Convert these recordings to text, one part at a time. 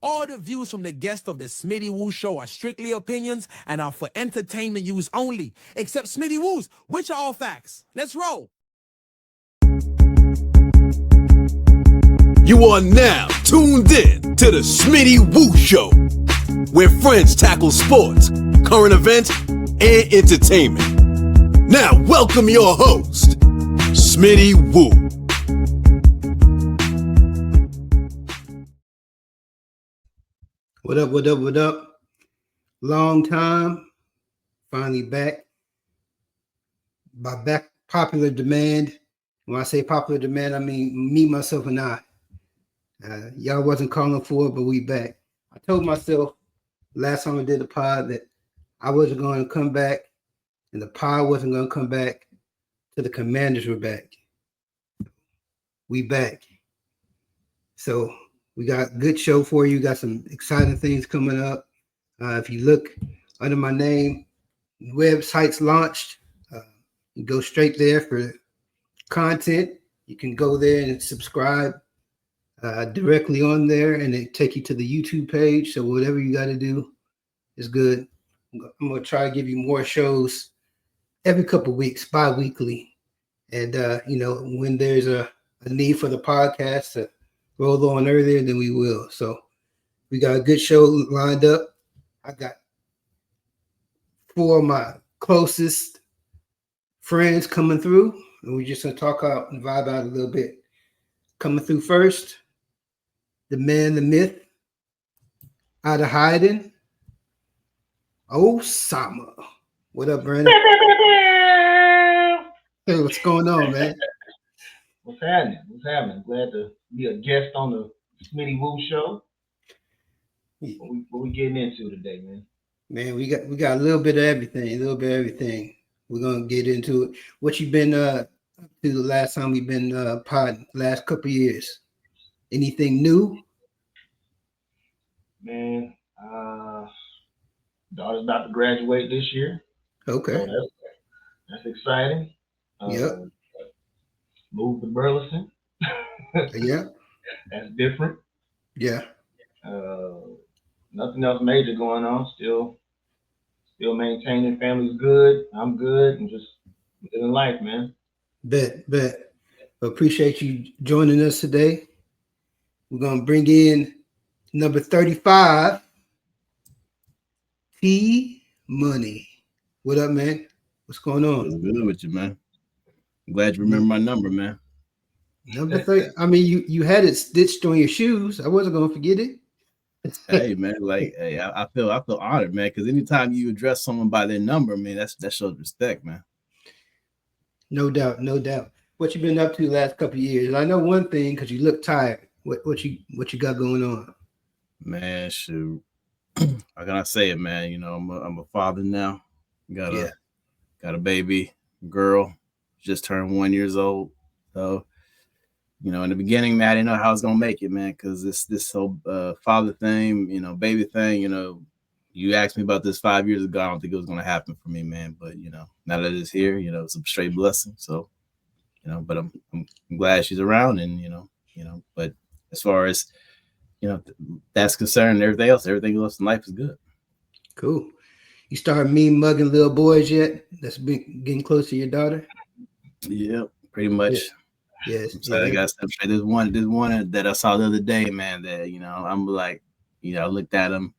All the views from the guests of the Smitty Woo Show are strictly opinions and are for entertainment use only. Except Smitty Woo's, which are all facts. Let's roll. You are now tuned in to the Smitty Woo Show, where friends tackle sports, current events, and entertainment. Now, welcome your host, Smitty Woo. What up, what up, what up? Long time, finally back. By back popular demand. When I say popular demand, I mean me, myself, and I. Y'all wasn't calling for it, but we back. I told myself last time I did the pod that I wasn't going to come back, and the pod wasn't going to come back till the Commanders were back. We back. So we got a good show for you. Got some exciting things coming up. If you look under my name, website's launched. You go straight there for content. You can go there and subscribe directly on there, and they take you to the YouTube page. So whatever you got to do is good. I'm going to try to give you more shows every couple of weeks, bi-weekly. And, when there's a need for the podcast to roll on earlier, then we will. So we got a good show lined up. I got 4 of my closest friends coming through, and we're just going to talk out and vibe out a little bit. Coming through first, the man, the myth, out of hiding, Osama. What up, Brandon? Hey, what's going on, man? What's happening? Glad to be a guest on the Smitty Woo Show. What we getting into today, man? Man, we got a little bit of everything. We're gonna get into it. What you been up to the last time we've been podding, last couple of years? Anything new? Man, daughter's about to graduate this year. Okay. So that's exciting. Yep. Moved to Burleson. Yeah. That's different. Yeah. Nothing else major going on. Still maintaining. Family's good. I'm good, and just living life, man. Bet. Appreciate you joining us today. We're gonna bring in number 35, T Money. What up, man? What's going on? What's good with you, man? I'm glad you remember my number, man. Number 30. I mean, you had it stitched on your shoes. I wasn't gonna forget it. Hey, man, I feel honored, man, because anytime you address someone by their number, man, that shows respect, man. No doubt. What you been up to the last couple of years? I know one thing because you look tired. What you got going on? Man, shoot. How can I say it, man? You know, I'm a father now. Got a baby girl, just turned 1 year old. So, you know, in the beginning, man, I didn't know how I was gonna make it, man, because this whole father thing, you know, baby thing, you know, you asked me about this 5 years ago. I don't think it was gonna happen for me, man. But you know, now that it's here, you know, it's a straight blessing. So, you know, but I'm glad she's around, and you know, but as far as that's concerned, everything else in life is good. Cool. You started mugging little boys yet? That's been getting close to your daughter? Yeah, pretty much. Yeah. Yes. So I got to say, there's one that I saw the other day, man, that, you know, I'm like, you know, I looked at him.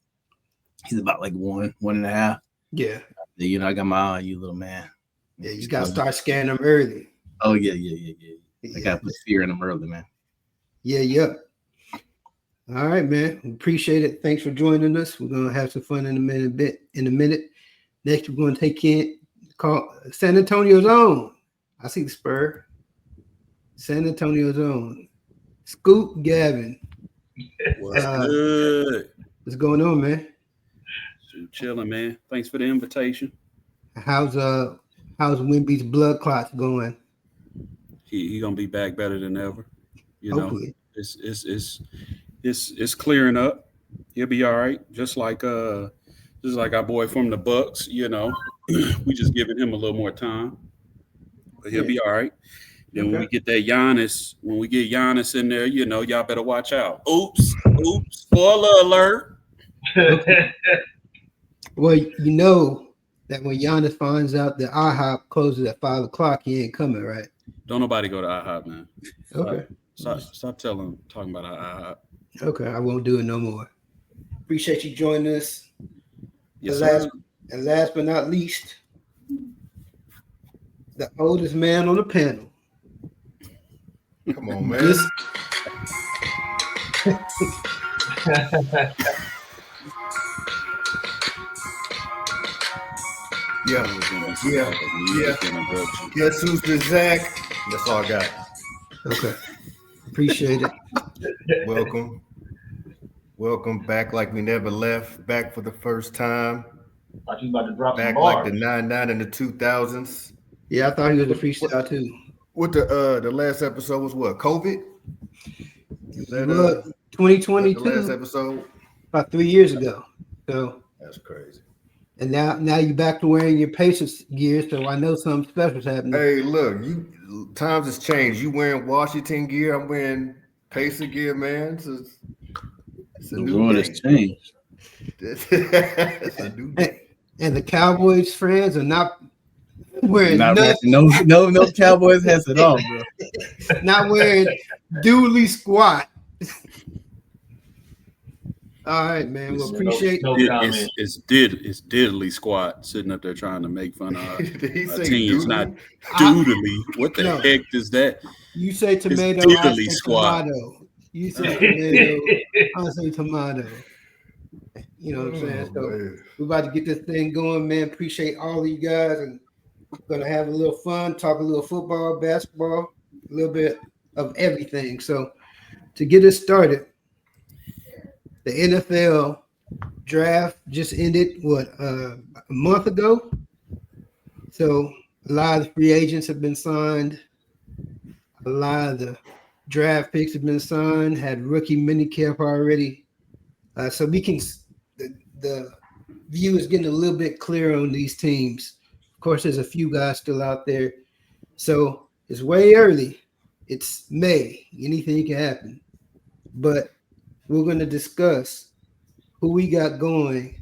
He's about like 1.5. Yeah. You know, I got my eye on you, little man. Yeah, you got to start scaring them early. Oh, yeah. I got to put fear in them early, man. Yeah. All right, man. Appreciate it. Thanks for joining us. We're gonna have some fun in a minute. Next, we're gonna take in San Antonio's own. I see the Spur. San Antonio's own. Scoop Gavin. What's good? What's going on, man? Chilling, man. Thanks for the invitation. How's Wimby's blood clots going? He gonna be back better than ever. Hopefully. It's clearing up. He'll be all right. Just like our boy from the Bucks, you know. We just giving him a little more time. But he'll be all right. Then when we get that Giannis, when we get Giannis in there, you know, y'all better watch out. Oops, spoiler alert. Well, you know that when Giannis finds out that IHOP closes at 5 o'clock, he ain't coming, right? Don't nobody go to IHOP, man. Okay. Stop talking about IHOP. Okay, I won't do it no more. Appreciate you joining us. Yes, and last but not least, the oldest man on the panel. Come on, man. Yeah. Guess who's the Zach? That's all I got. Okay. Appreciate it. Welcome back like we never left. Back for the first time. Thought you about to drop back some like bars. the 99 and the 2000s. Yeah, I thought he was a freestyle too. What the last episode was what? COVID? Is that 2022? The last episode? About 3 years ago. So that's crazy. And now you're back to wearing your Pacers gear, so I know something special's happening. Hey, look, times has changed. You wearing Washington gear, I'm wearing Pacer gear, man. It's a new day. Has changed. It's a new day. And the Cowboys fans are not wearing no Cowboys hats at all, bro. Not wearing dually squat. All right, man. We'll appreciate it's diddly squat sitting up there trying to make fun of our team. It's not doodly. What the heck is that? You say tomato, I say tomato. You say tomato, I say tomato. You know what I'm saying? So we're about to get this thing going, man. Appreciate all of you guys, and we're gonna have a little fun, talk a little football, basketball, a little bit of everything. So to get us started, the NFL draft just ended, a month ago? So a lot of the free agents have been signed. A lot of the draft picks have been signed, had rookie minicamp already. So we can, the view is getting a little bit clearer on these teams. Of course, there's a few guys still out there. So it's way early. It's May. Anything can happen. But we're going to discuss who we got going,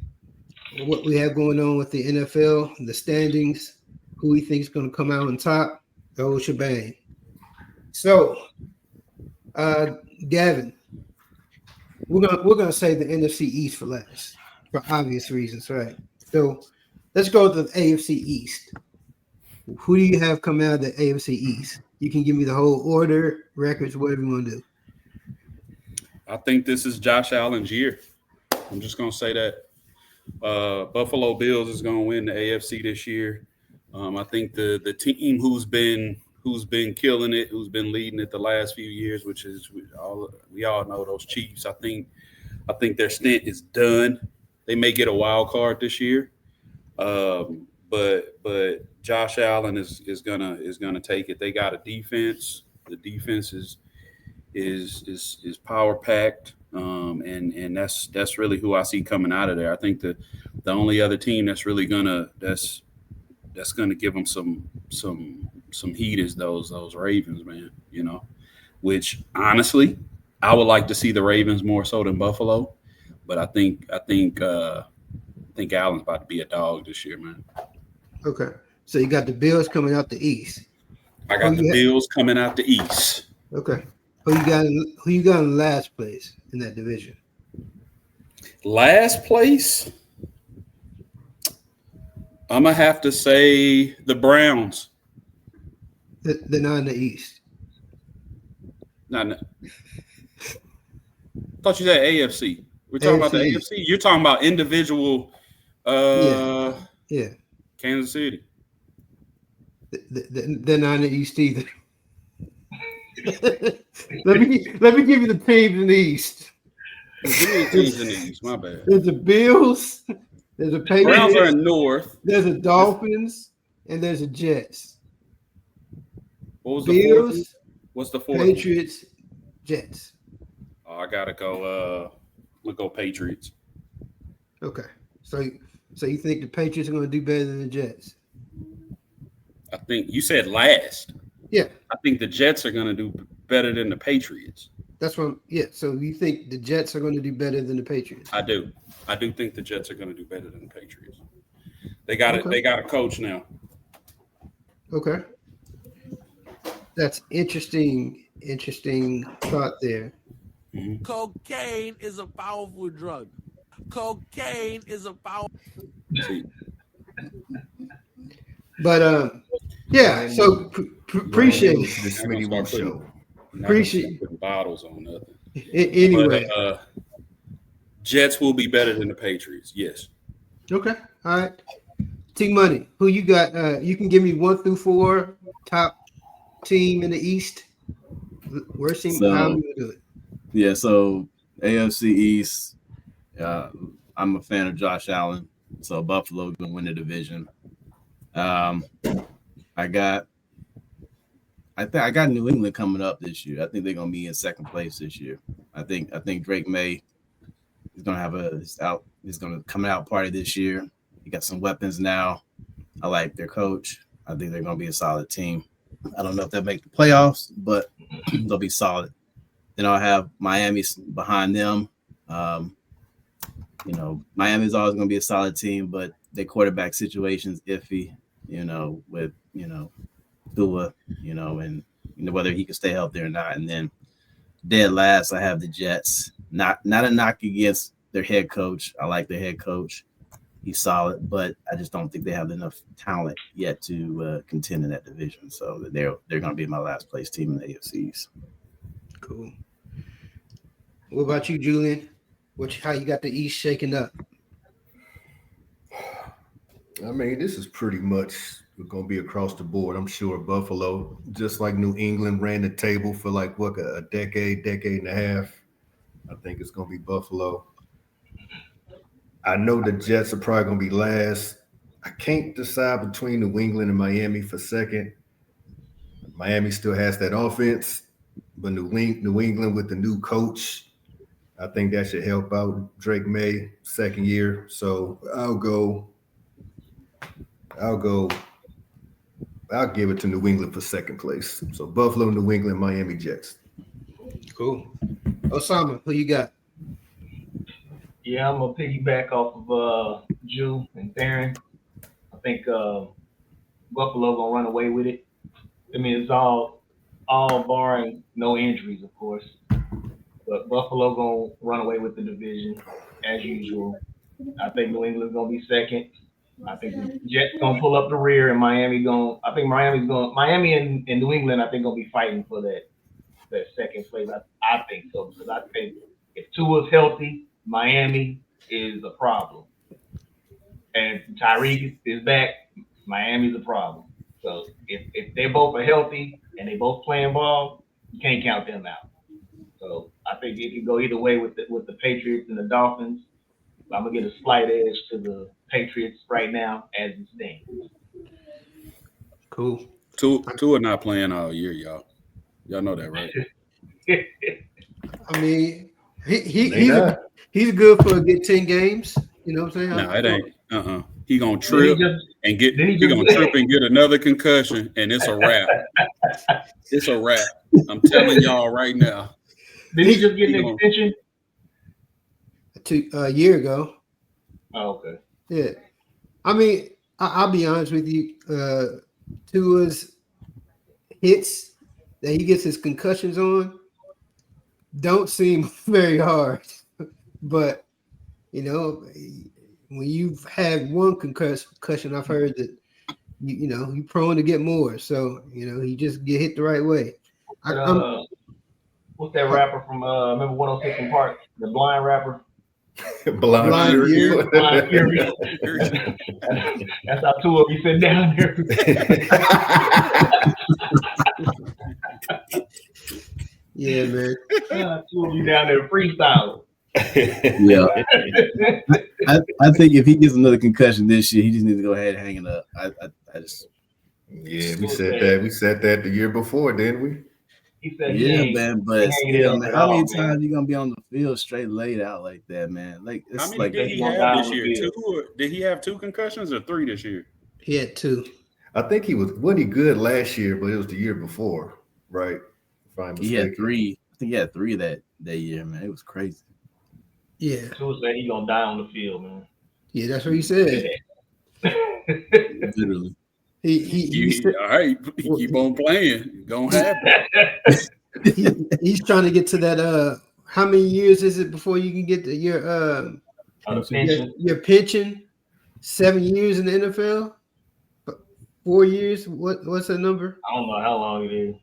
what we have going on with the NFL, the standings, who we think is going to come out on top, the whole shebang. So, Gavin, we're gonna say the NFC East for last, for obvious reasons, right? So, let's go to the AFC East. Who do you have coming out of the AFC East? You can give me the whole order, records, whatever you want to do. I think this is Josh Allen's year. I'm just going to say that. Buffalo Bills is going to win the AFC this year. I think the team who's been killing it, who's been leading it the last few years, which is we all know those Chiefs. I think their stint is done. They may get a wild card this year, but Josh Allen is gonna take it. They got a defense. The defense is power packed, and that's really who I see coming out of there. I think the only other team that's really gonna give them some heat is those Ravens, man. You know, which honestly I would like to see the Ravens more so than Buffalo, but I think Allen's about to be a dog this year, man. Okay, so you got the Bills coming out the East. I got the Bills coming out the East. Okay. Who you got in last place in that division? Last place? I'm going to have to say the Browns. They're not in the East. No. I thought you said AFC. We're talking about the AFC? You're talking about individual yeah. Kansas City. They're not in the East either. let me give you the teams in the East. Teams in the East, my bad. There's the Bills, there's the Patriots, Browns are in North. There's the Dolphins, and there's the Jets. What was the Bills? fourth? What's the fourth? Patriots, Jets. Oh, I gotta go. We'll go Patriots. Okay, so you think the Patriots are going to do better than the Jets? I think you said last. Yeah. I think the Jets are going to do better than the Patriots. That's what. Yeah. So you think the Jets are going to do better than the Patriots? I do. I do think the Jets are going to do better than the Patriots. They got it. They got a coach now. Okay. That's interesting. Interesting thought there. Mm-hmm. Cocaine is a powerful drug. Cocaine is a powerful. But yeah. So appreciate it. The Smitty Woo Show. Appreciate bottles on nothing. Anyway, but, Jets will be better than the Patriots. Yes. Okay. All right. T Money, who you got? You can give me 1 through 4 top team in the East. Worst team. How do you do it? Yeah. So AFC East. I'm a fan of Josh Allen. So Buffalo gonna win the division. I got New England coming up this year. I think they're gonna be in second place this year. I think Drake May is gonna have he's gonna come out party this year. He got some weapons now. I like their coach. I think they're gonna be a solid team. I don't know if they'll make the playoffs, but they'll be solid. Then I'll have Miami behind them. Miami's always gonna be a solid team, but their quarterback situation's iffy. With Tua, and whether he can stay healthy or not. And then dead last, I have the Jets. Not a knock against their head coach. I like their head coach. He's solid, but I just don't think they have enough talent yet to contend in that division. So they're going to be my last place team in the AFCs. Cool. What about you, Julian? How you got the East shaking up? I mean, this is pretty much going to be across the board. I'm sure Buffalo, just like New England, ran the table for like a decade and a half. I think it's going to be Buffalo. I know the Jets are probably going to be last. I can't decide between New England and Miami for second. Miami still has that offense, but New England with the new coach, I think that should help out Drake May second year. So I'll give it to New England for second place. So Buffalo, New England, Miami Jets. Cool. Osama, who you got? Yeah, I'm gonna piggyback off of Jew and Theron. I think Buffalo gonna run away with it. I mean, it's all barring no injuries, of course. But Buffalo gonna run away with the division as usual. I think New England's gonna be second. I think the Jets gonna pull up the rear, and Miami and New England, I think, gonna be fighting for that second place. I think so, because I think if Tua's healthy, Miami is a problem, and if Tyreek is back, Miami's a problem. So if they both are healthy and they both playing ball, you can't count them out. So I think it could go either way with the Patriots and the Dolphins. I'm gonna get a slight edge to the Patriots right now as it stands. Cool. Tua not playing all year, y'all. Y'all know that, right? I mean, he's good for a good 10 games. You know what I'm saying? No, it ain't. He gonna trip and get another concussion, and it's a wrap. It's a wrap. I'm telling y'all right now. Did he just get an extension? A year ago. Oh, okay. Yeah. I mean, I'll be honest with you. Tua's hits that he gets his concussions on don't seem very hard. But, when you've had one concussion, I've heard that, you're prone to get more. So, he just get hit the right way. What's that rapper from, remember 106 in Park? The blind rapper? Blind Fury. Blind Fury. That's how Tua be sitting down there. Yeah, man. Tua be down there freestyle. Yeah. I think if he gets another concussion this year, he just needs to go ahead and hang it up. Yeah, we said that the year before, didn't we? He said, yeah, man, but still, man, how many times you gonna be on the field straight laid out like that, man? Like, it's how many like did he have this year? 2? Did he have 2 concussions or 3 this year? He had 2. I think wasn't he good last year, but it was the year before, right? If I'm He had mistaken. 3. I think he had 3 that year, man. It was crazy. Yeah. Tua said he gonna die on the field, man. Yeah, that's what he said. Literally. He said, All right, keep on playing. Gonna happen. he's trying to get to that. How many years is it before you can get to On the pension. your pension? 7 years in the NFL. 4 years. What's the number? I don't know how long it is.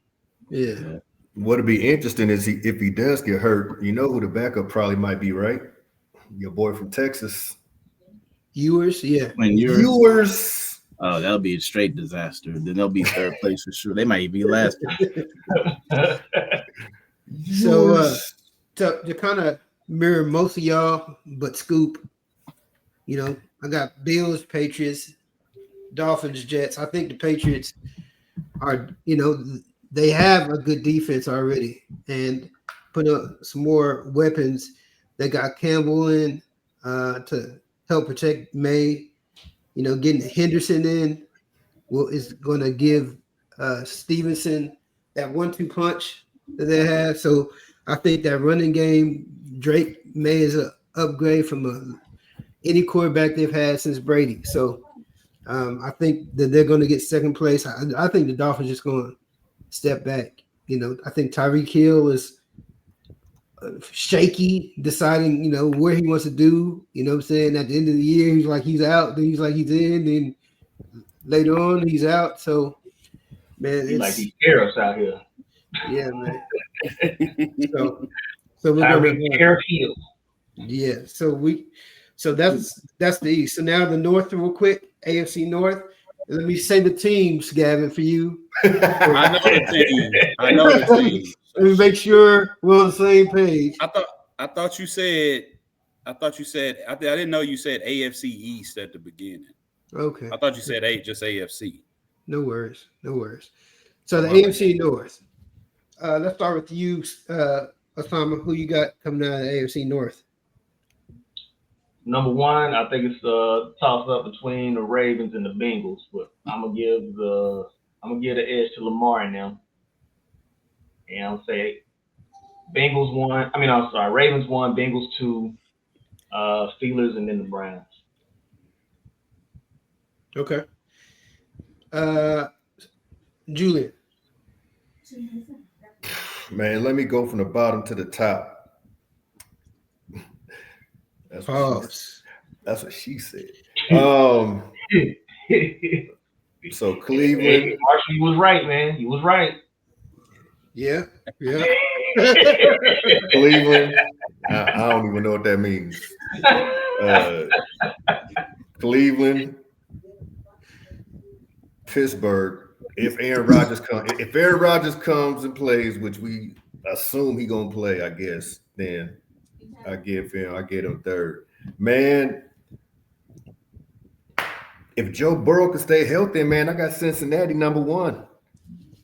Yeah. What'd be interesting is if he does get hurt, you know who the backup probably might be, right? Your boy from Texas. Ewers. Yeah. When you're Viewers. Oh, that'll be a straight disaster. Then they'll be third place for sure. They might even be last. So to kind of mirror most of y'all, but Scoop, you know, I got Bills, Patriots, Dolphins, Jets. I think the Patriots are, you know, they have a good defense already and put up some more weapons. They got Campbell in to help protect May. You know, getting Henderson in is going to give Stevenson that 1-2 punch that they have. So I think that running game, Drake May is an upgrade from any quarterback they've had since Brady. So I think that they're going to get second place. I think the Dolphins just going to step back. You know, I think Tyreek Hill is shaky, deciding, you know, where he wants to do. You know what I'm saying? At the end of the year, he's like he's out, then he's like he's in, then later on he's out. So, man, He's like these tariffs out here. Yeah, man. so we're Tyreek Tariff Hill. Yeah, so that's the East. So now the North, real quick, AFC North. Let me say the teams, Gavin, for you. I know the team. Let me make sure we're on the same page. I thought you said I didn't know you said AFC East at the beginning. Okay. I thought you said just AFC. No worries. So the AFC North. Let's start with you, Osama. Who you got coming out of the AFC North? Number one, I think it's a toss up between the Ravens and the Bengals, but I'm gonna give the edge to Lamar and them. And I'll say Ravens 1, Bengals 2, Steelers, and then the Browns. Okay. Julian. Man, let me go from the bottom to the top. That's what she said. So Cleveland. Marshall, you was right, man. You was right. Yeah. Cleveland. I don't even know what that means. Cleveland, Pittsburgh. If Aaron Rodgers comes and plays, which we assume he gonna play, I guess, then I get him third. Man, if Joe Burrow can stay healthy, man, I got Cincinnati number 1.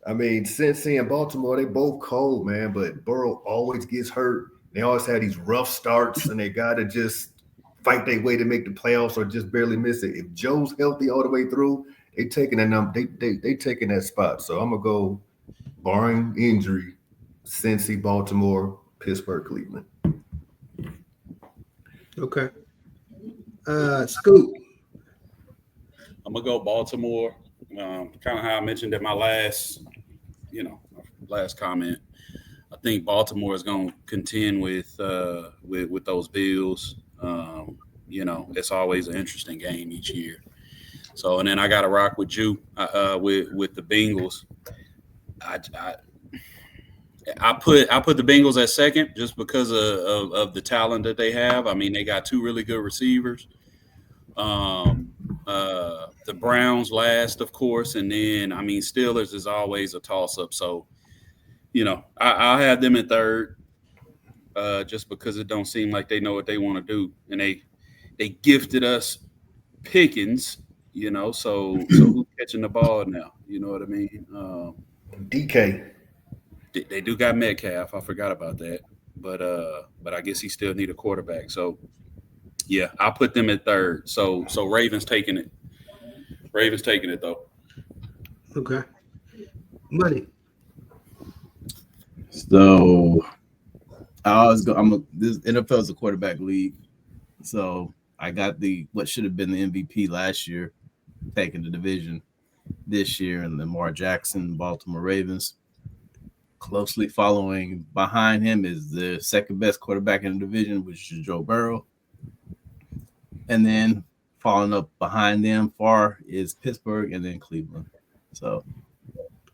I mean, Cincy and Baltimore, they both cold, man, but Burrow always gets hurt. They always have these rough starts, and they got to just fight their way to make the playoffs or just barely miss it. If Joe's healthy all the way through, they taking that number. They taking that spot. So I'm gonna go, barring injury, Cincy, Baltimore, Pittsburgh, Cleveland. Okay. Scoop. I'm gonna go Baltimore. Kind of how I mentioned in my last comment. I think Baltimore is going to contend with those Bills. It's always an interesting game each year. So, and then I got to rock with you with the Bengals. I put the Bengals at second just because of the talent that they have. I mean, they got 2 really good receivers. The Browns last, of course, and then Steelers is always a toss-up. So, I'll have them in third, just because it don't seem like they know what they want to do, and they gifted us Pickens, So who's catching the ball now? You know what I mean? DK. They do got Metcalf. I forgot about that, but I guess he still need a quarterback. So. Yeah, I'll put them at third. So Ravens taking it. Ravens taking it though. Okay. Money. So I always go. This NFL is a quarterback league, so I got what should have been the MVP last year, taking the division this year, and Lamar Jackson, Baltimore Ravens. Closely following behind him is the second best quarterback in the division, which is Joe Burrow. And then following up behind them far is Pittsburgh and then Cleveland. So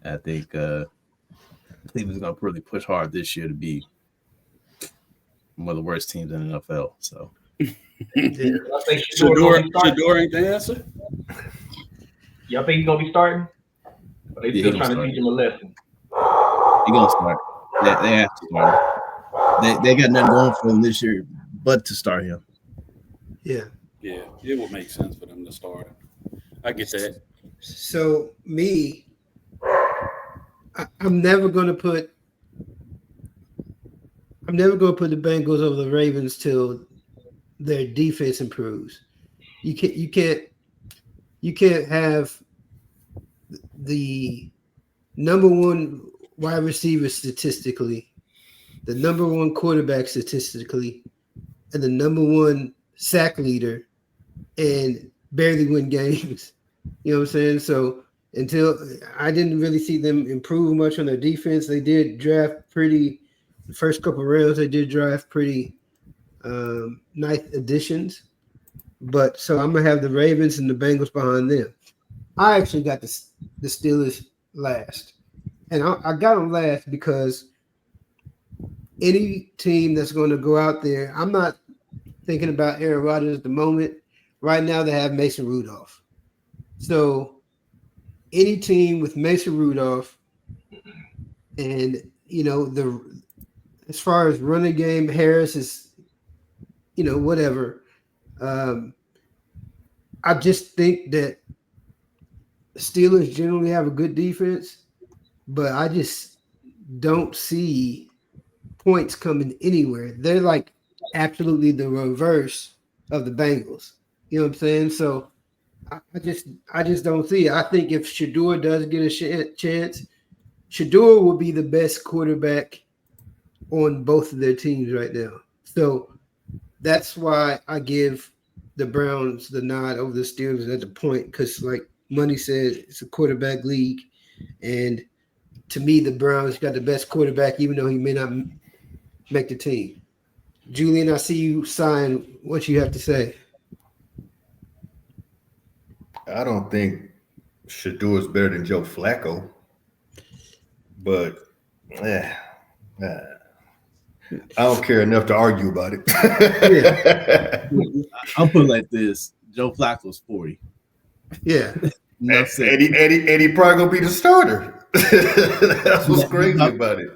I think Cleveland's going to really push hard this year to be one of the worst teams in the NFL. So Shador ain't the answer. Y'all think he's gonna be starting? Or they still trying to teach him a lesson? He's gonna start. They have to start. They got nothing going for them this year, but to start him. Yeah. Yeah, it would make sense for them to start him. I get that. So me, I'm never gonna put the Bengals over the Ravens till their defense improves. You can't have the number one wide receiver statistically, the number one quarterback statistically, and the number one sack leader and barely win games. You know what I'm saying? So until I didn't really see them improve much on their defense, they did draft the first couple of rounds, they did draft pretty nice additions. But so I'm going to have the Ravens and the Bengals behind them. I actually got the Steelers last. And I got them last because any team that's going to go out there, I'm not thinking about Aaron Rodgers at the moment. Right now, they have Mason Rudolph. So any team with Mason Rudolph and, as far as running game, Harris is, whatever. I just think that Steelers generally have a good defense, but I just don't see points coming anywhere. They're like absolutely the reverse of the Bengals. You know what I'm saying? So I just don't see it. I think if Shador does get a chance, Shador will be the best quarterback on both of their teams right now. So that's why I give the Browns the nod over the Steelers at the point, because like Money said, it's a quarterback league. And to me, the Browns got the best quarterback, even though he may not make the team. Julian, I see you sign. What you have to say? I don't think Shador is better than Joe Flacco, but I don't care enough to argue about it. I'll put it like this: Joe Flacco's 40. Yeah, and he probably gonna be the starter. That's what's crazy about it.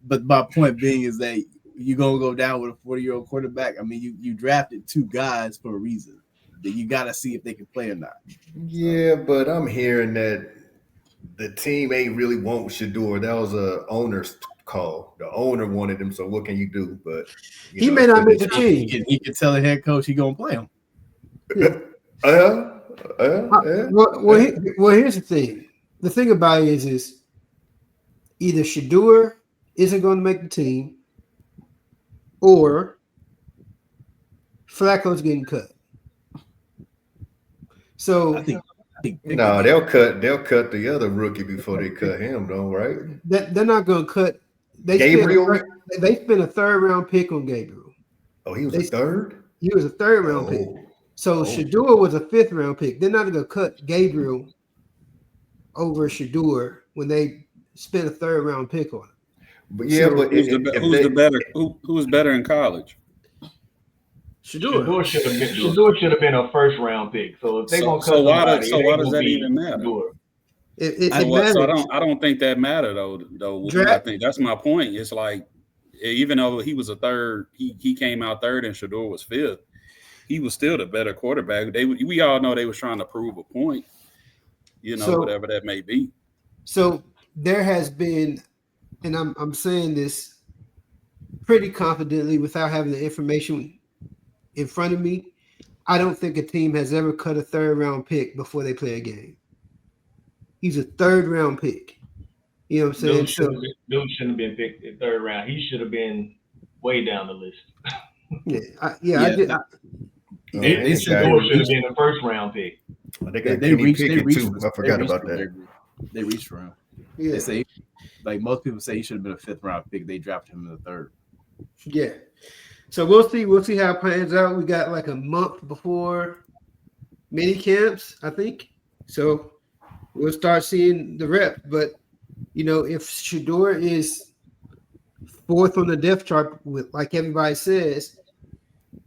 But my point being is that you're gonna go down with a 40-year-old quarterback. I mean, you drafted two guys for a reason. That you got to see if they can play or not. Yeah, but I'm hearing that the team ain't really want Shador. That was a owner's call. The owner wanted him, so what can you do? But he may not make the team. He can tell the head coach he gonna play him. Yeah. Well, here's the thing. The thing about it is either Shador isn't going to make the team, or Flacco's getting cut. So I think no, they'll cut the other rookie before they cut him, though, right? They're not going to cut. Gabriel. They spent a third-round pick on Gabriel. Oh, he was a third. He was a third-round pick. So Shador was a fifth-round pick. They're not going to cut Gabriel over Shador when they spent a third-round pick on him. But yeah, so but who's better in college? Shador should have been a first-round pick. So if they're gonna cut why does that even matter? It matters. So I don't think that matter though. I think that's my point. It's like even though he was a third, he came out third and Shador was fifth. He was still the better quarterback. We all know they was trying to prove a point, whatever that may be. So there has been, and I'm saying this pretty confidently without having the information in front of me, I don't think a team has ever cut a third-round pick before they play a game. He's a 3rd round pick. You know what I'm saying? Dude shouldn't have been picked in 3rd round. He should have been way down the list. They said Shador should have been a 1st round pick. they reached too. I forgot about that. They reached for him. Yeah. They say, like most people say, he should have been a 5th round pick. They drafted him in the 3rd. Yeah. So we'll see. We'll see how it plans out. We got like a month before mini camps, I think. So we'll start seeing the rep. But if Shador is 4th on the depth chart, with like everybody says,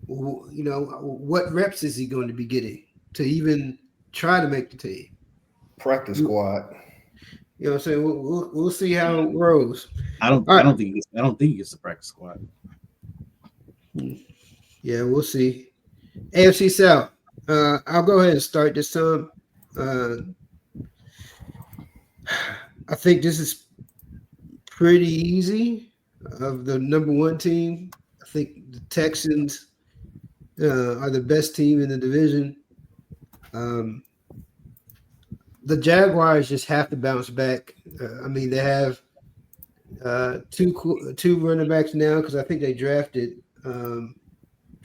what reps is he going to be getting to even try to make the team? Practice squad. You know what I'm saying? We'll see how it grows. I don't think he gets the practice squad. Yeah, we'll see. AFC South. I'll go ahead and start this time. I think this is pretty easy. Of the number 1 team, I think the Texans are the best team in the division. The Jaguars just have to bounce back. They have two running backs now because I think they drafted a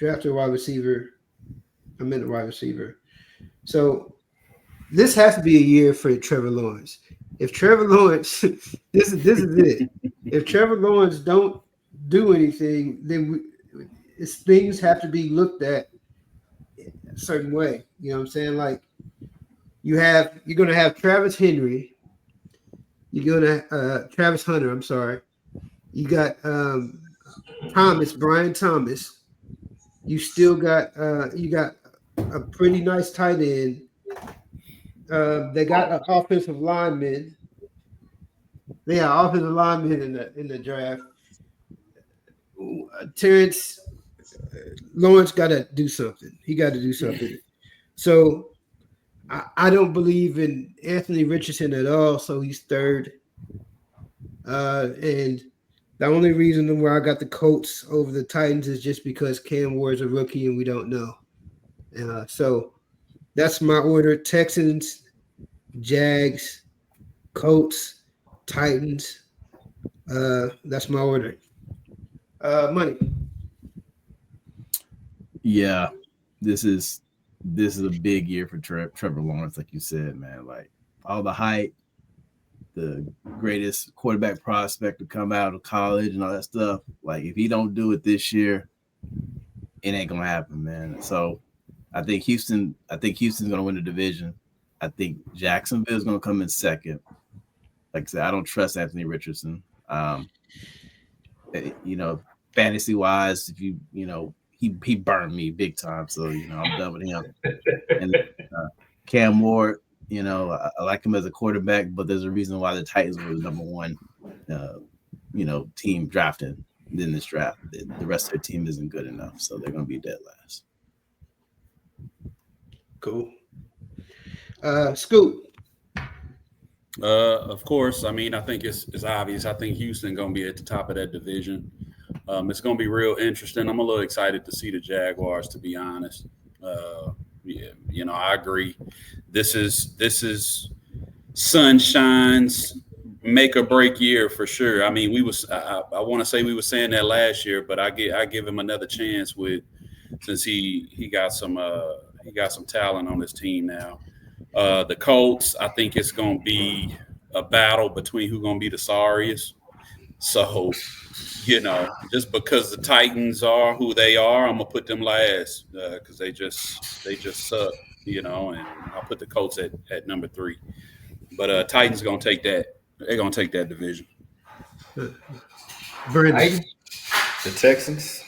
wide receiver. I meant a wide receiver. So this has to be a year for Trevor Lawrence. If Trevor Lawrence, this is it. If Trevor Lawrence don't do anything, then things have to be looked at a certain way. You know what I'm saying? Like you're gonna have Travis Henry. You're gonna Travis Hunter. I'm sorry. You got Brian Thomas. You still got a pretty nice tight end. They got an offensive lineman. They got offensive linemen in the draft. Terrence Lawrence got to do something. He got to do something. So I don't believe in Anthony Richardson at all. So he's 3rd. And the only reason why I got the Colts over the Titans is just because Cam Ward's a rookie and we don't know. So that's my order: Texans, Jags, Colts, Titans. That's my order. Money. Yeah, this is a big year for Trevor Lawrence, like you said, man. Like all the hype, the greatest quarterback prospect to come out of college and all that stuff. Like if he don't do it this year, it ain't gonna happen, man. So I think Houston's gonna win the division. I think Jacksonville's gonna come in 2nd. Like I said, I don't trust Anthony Richardson. Fantasy wise, if he burned me big time, so I'm done with him. And Cam Ward, I like him as a quarterback, but there's a reason why the Titans were the number 1, team drafted in this draft. The rest of their team isn't good enough, so they're going to be dead last. Cool. Scoop. Of course. I think it's obvious. I think Houston going to be at the top of that division. It's going to be real interesting. I'm a little excited to see the Jaguars, to be honest. I agree. This is Sunshine's make or break year for sure. I want to say we were saying that last year, but I give him another chance since he got some talent on his team now. The Colts, I think it's going to be a battle between who's going to be the sorriest. So, just because the Titans are who they are, I'm gonna put them last because they just suck, and I'll put the Colts at number 3. But Titans gonna take that. They're gonna take that division. Brandon. The Texans.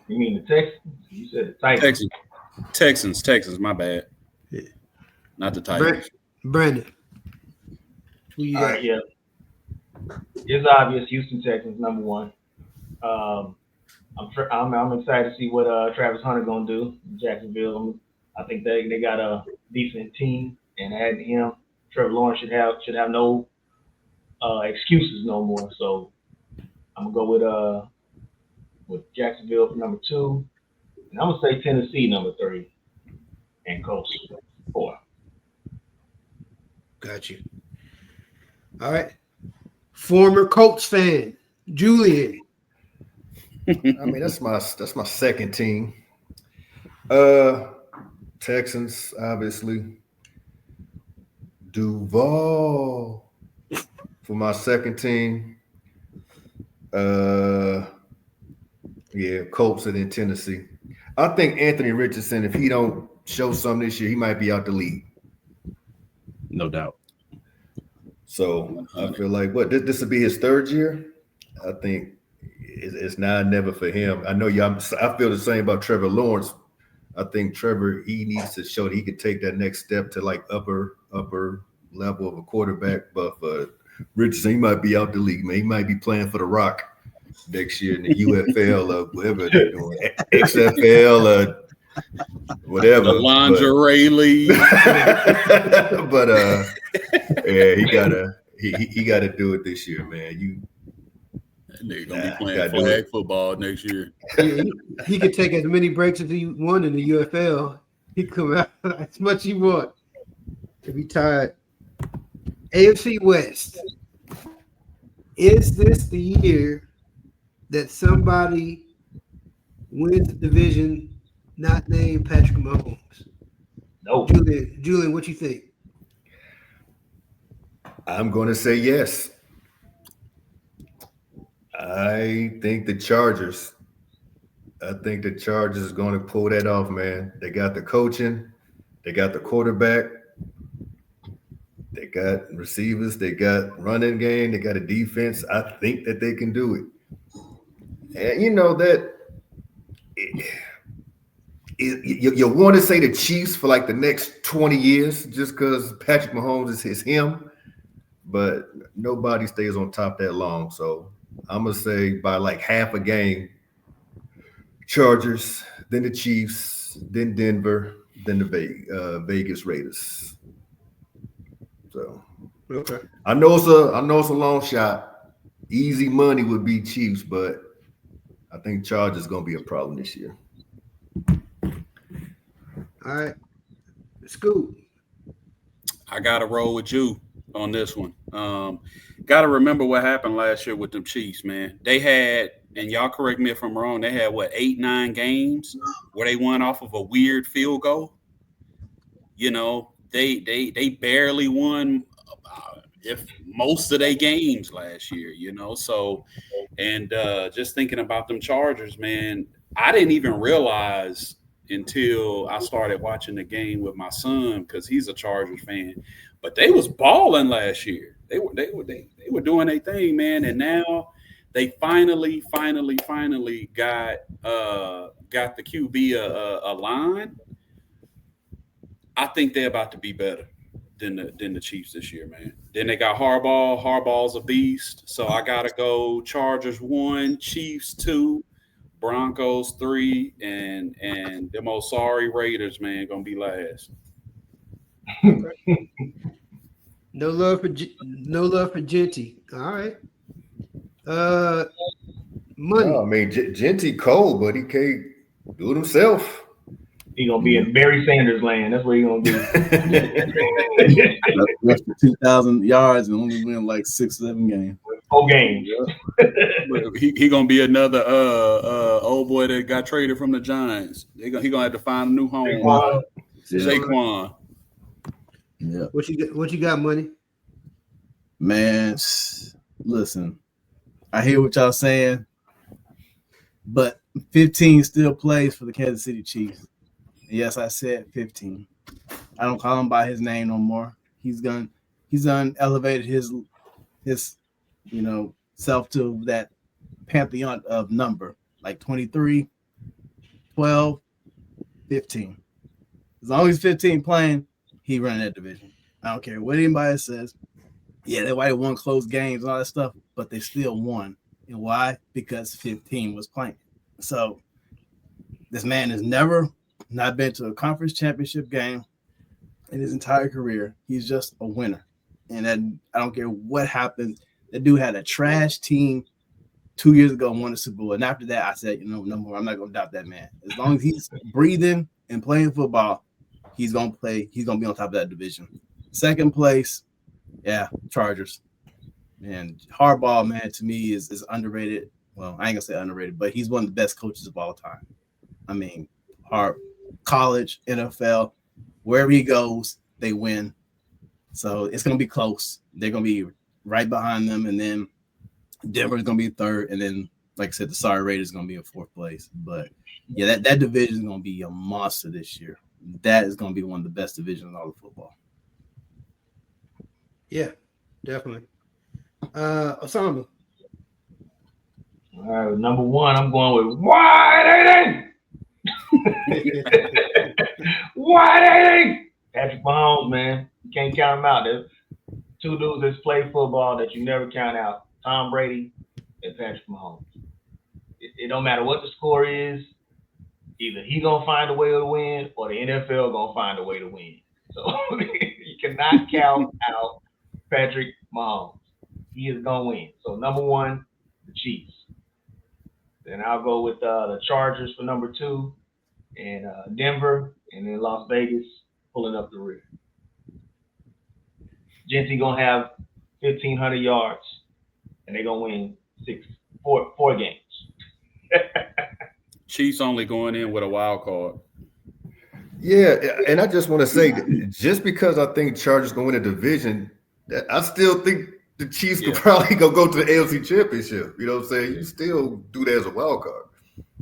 You mean the Texans? You said the Titans. Texans. My bad. Yeah. Not the Titans. Brandon. All right, yeah. It's obvious. Houston Texans number 1. I'm excited to see what Travis Hunter gonna do in Jacksonville. I think they got a decent team, and adding him, Trevor Lawrence should have no excuses no more. So I'm gonna go with Jacksonville for number 2, and I'm gonna say Tennessee number 3, and Colts 4. Got you. All right. Former Colts fan, Julian. I mean, that's my second team. Texans, obviously. Duval for my second team. Yeah, Colts and then Tennessee. I think Anthony Richardson, if he don't show something this year, he might be out the league. No doubt. So I feel like this will be his third year. I think it's now or never for him. I know y'all. I feel the same about Trevor Lawrence. I think Trevor, he needs to show that he could take that next step to like upper level of a quarterback. But for Richardson, he might be out the league, man. He might be playing for the Rock next year in the UFL or whatever they're doing, XFL or whatever. The lingerie league. But yeah, he gotta do it this year, man. That nigga gonna be playing flag football next year. He could take as many breaks as he want in the UFL. He come out as much as he want to be tired. AFC West. Is this the year that somebody wins the division not named Patrick Mahomes? No. Julian, what you think? I'm going to say yes. I think the Chargers is going to pull that off, man. They got the coaching. They got the quarterback. They got receivers. They got running game. They got a defense. I think that they can do it. And you know that you want to say the Chiefs for like the next 20 years just because Patrick Mahomes is him, but nobody stays on top that long. So I'm going to say by like half a game, Chargers, then the Chiefs, then Denver, then the Vegas Raiders. So Okay. I know it's a long shot. Easy money would be Chiefs, but I think Chargers is going to be a problem this year. All right. Scoop. I gotta roll with you on this one. Gotta remember what happened last year with them Chiefs, man. They had, and y'all correct me if I'm wrong, they had 8-9 games where they won off of a weird field goal. You know, they barely won if most of their games last year, you know. So, and just thinking about them Chargers, man, I didn't even realize until I started watching the game with my son because he's a Chargers fan. But they was balling last year. They were doing their thing, man. And now they finally got the QB a line. I think they're about to be better than the Chiefs this year, man. Then they got Harbaugh. Harbaugh's a beast. So I gotta go Chargers 1, Chiefs 2, Broncos 3, and the most sorry Raiders, man, gonna be last. No love for Genty. All right. Money. No, I mean, Genty cold, but he can't do it himself. He gonna be in Barry Sanders land. That's where he gonna be. That's for 2,000 yards and only win like 6-7 games. 4 games. He gonna be another old boy that got traded from the Giants. He gonna have to find a new home. Saquon. Yeah. What you got, Money? Man, listen, I hear what y'all saying, but 15 still plays for the Kansas City Chiefs. Yes, I said 15. I don't call him by his name no more. He's elevated his self to that pantheon of number, like 23, 12, 15. As long as 15 playing, he run that division. I don't care what anybody says. Yeah, they might have won close games and all that stuff, but they still won. And why? Because 15 was playing. So this man has never not been to a conference championship game in his entire career. He's just a winner. And then I don't care what happens. That dude had a trash team 2 years ago and won the Super Bowl. And after that, I said, no more. I'm not going to doubt that man. As long as he's breathing and playing football, he's going to play. He's going to be on top of that division. Second place, Yeah, Chargers. Man, Harbaugh, man, to me is underrated. Well, I ain't gonna say underrated, but he's one of the best coaches of all time. I mean, college, NFL, wherever he goes, they win. So it's gonna be close. They're gonna be right behind them, and then Denver's gonna be third, and then, like I said, the Sorry Raiders gonna be in fourth place. But yeah, that division is gonna be a monster this year. That is gonna be one of the best divisions in all of football. Yeah, definitely. Osama. All right, number one, I'm going with wide 80. Wide 80. Patrick Mahomes, man. You can't count him out. There's two dudes that's played football that you never count out. Tom Brady and Patrick Mahomes. It don't matter what the score is. Either he going to find a way to win or the NFL going to find a way to win. So you cannot count out Patrick Mahomes. He is going to win. So number one, the Chiefs. Then I'll go with the Chargers for number two, and Denver, and then Las Vegas pulling up the rear. Genty gonna have 1,500 yards, and they're gonna win four games. Chiefs only going in with a wild card. Yeah, and I just want to say, just because I think Chargers going to win a division, I still think the Chiefs could probably go to the AFC Championship. You know what I'm saying? You still do that as a wild card.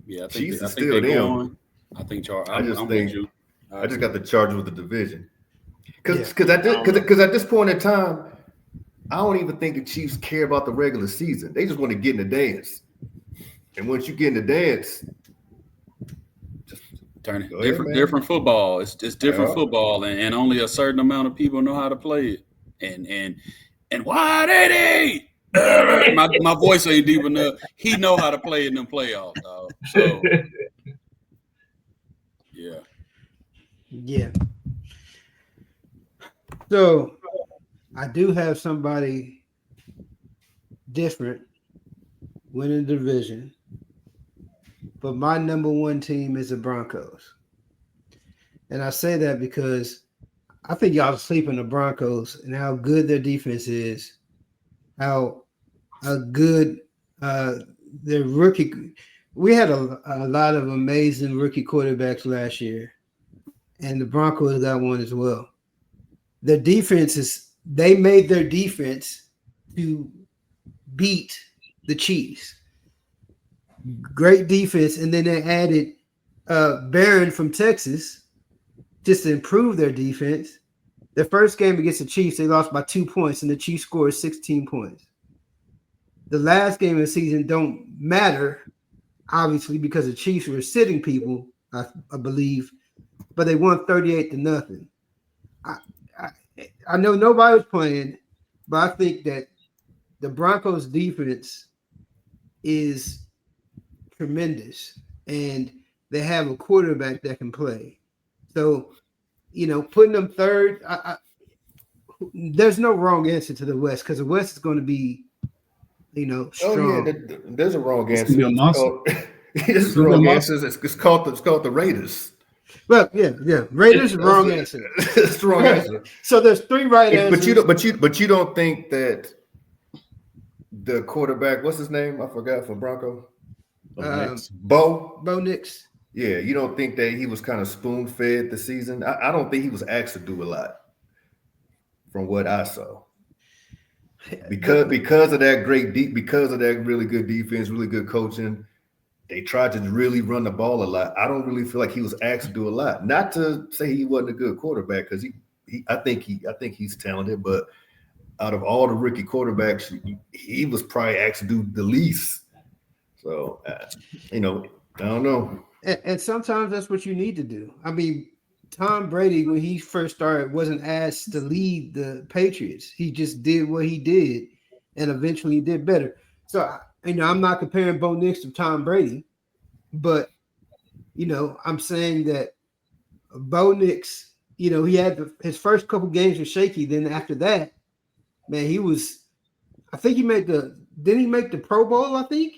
Yeah, I think Chiefs I is think still they're them. going. I think I just got the Chargers with the division. Because at this point in time, I don't even think the Chiefs care about the regular season. They just want to get in the dance. And once you get in the dance, turn different football. It's different football, and only a certain amount of people know how to play it. And wide 80. My voice ain't deep enough. He know how to play in them playoffs, dog. So yeah. So I do have somebody different winning the division, but my number one team is the Broncos. And I say that because I think y'all sleep on the Broncos and how good their defense is, how good their rookie. We had a lot of amazing rookie quarterbacks last year, and the Broncos got one as well. Their defense they made their defense to beat the Chiefs. Great defense, and then they added Barron from Texas just to improve their defense. Their first game against the Chiefs, they lost by 2 points, and the Chiefs scored 16 points. The last game of the season don't matter, obviously, because the Chiefs were sitting people, I believe, but they won 38-0. I know nobody was playing, but I think that the Broncos' defense is tremendous, and they have a quarterback that can play. So, putting them third, there's no wrong answer to the West because the West is going to be, strong. Oh yeah, there's a wrong answer. It's gonna be a monster. It's the wrong answer. It's called the Raiders. Well, yeah. Raiders is the wrong answer. It's the wrong answer. So there's three right answers. But you don't think that the quarterback, what's his name? I forgot for Bronco. Bo Nix. Yeah, you don't think that he was kind of spoon-fed this season? I don't think he was asked to do a lot from what I saw. Because of that because of that really good defense, really good coaching, they tried to really run the ball a lot. I don't really feel like he was asked to do a lot. Not to say he wasn't a good quarterback, because I think he's talented, but out of all the rookie quarterbacks, he was probably asked to do the least. So, I don't know. And sometimes that's what you need to do. I mean, Tom Brady, when he first started, wasn't asked to lead the Patriots. He just did what he did and eventually did better. So, I'm not comparing Bo Nix to Tom Brady, but, I'm saying that Bo Nix, he had his first couple games were shaky. Then after that, man, didn't he make the Pro Bowl, I think?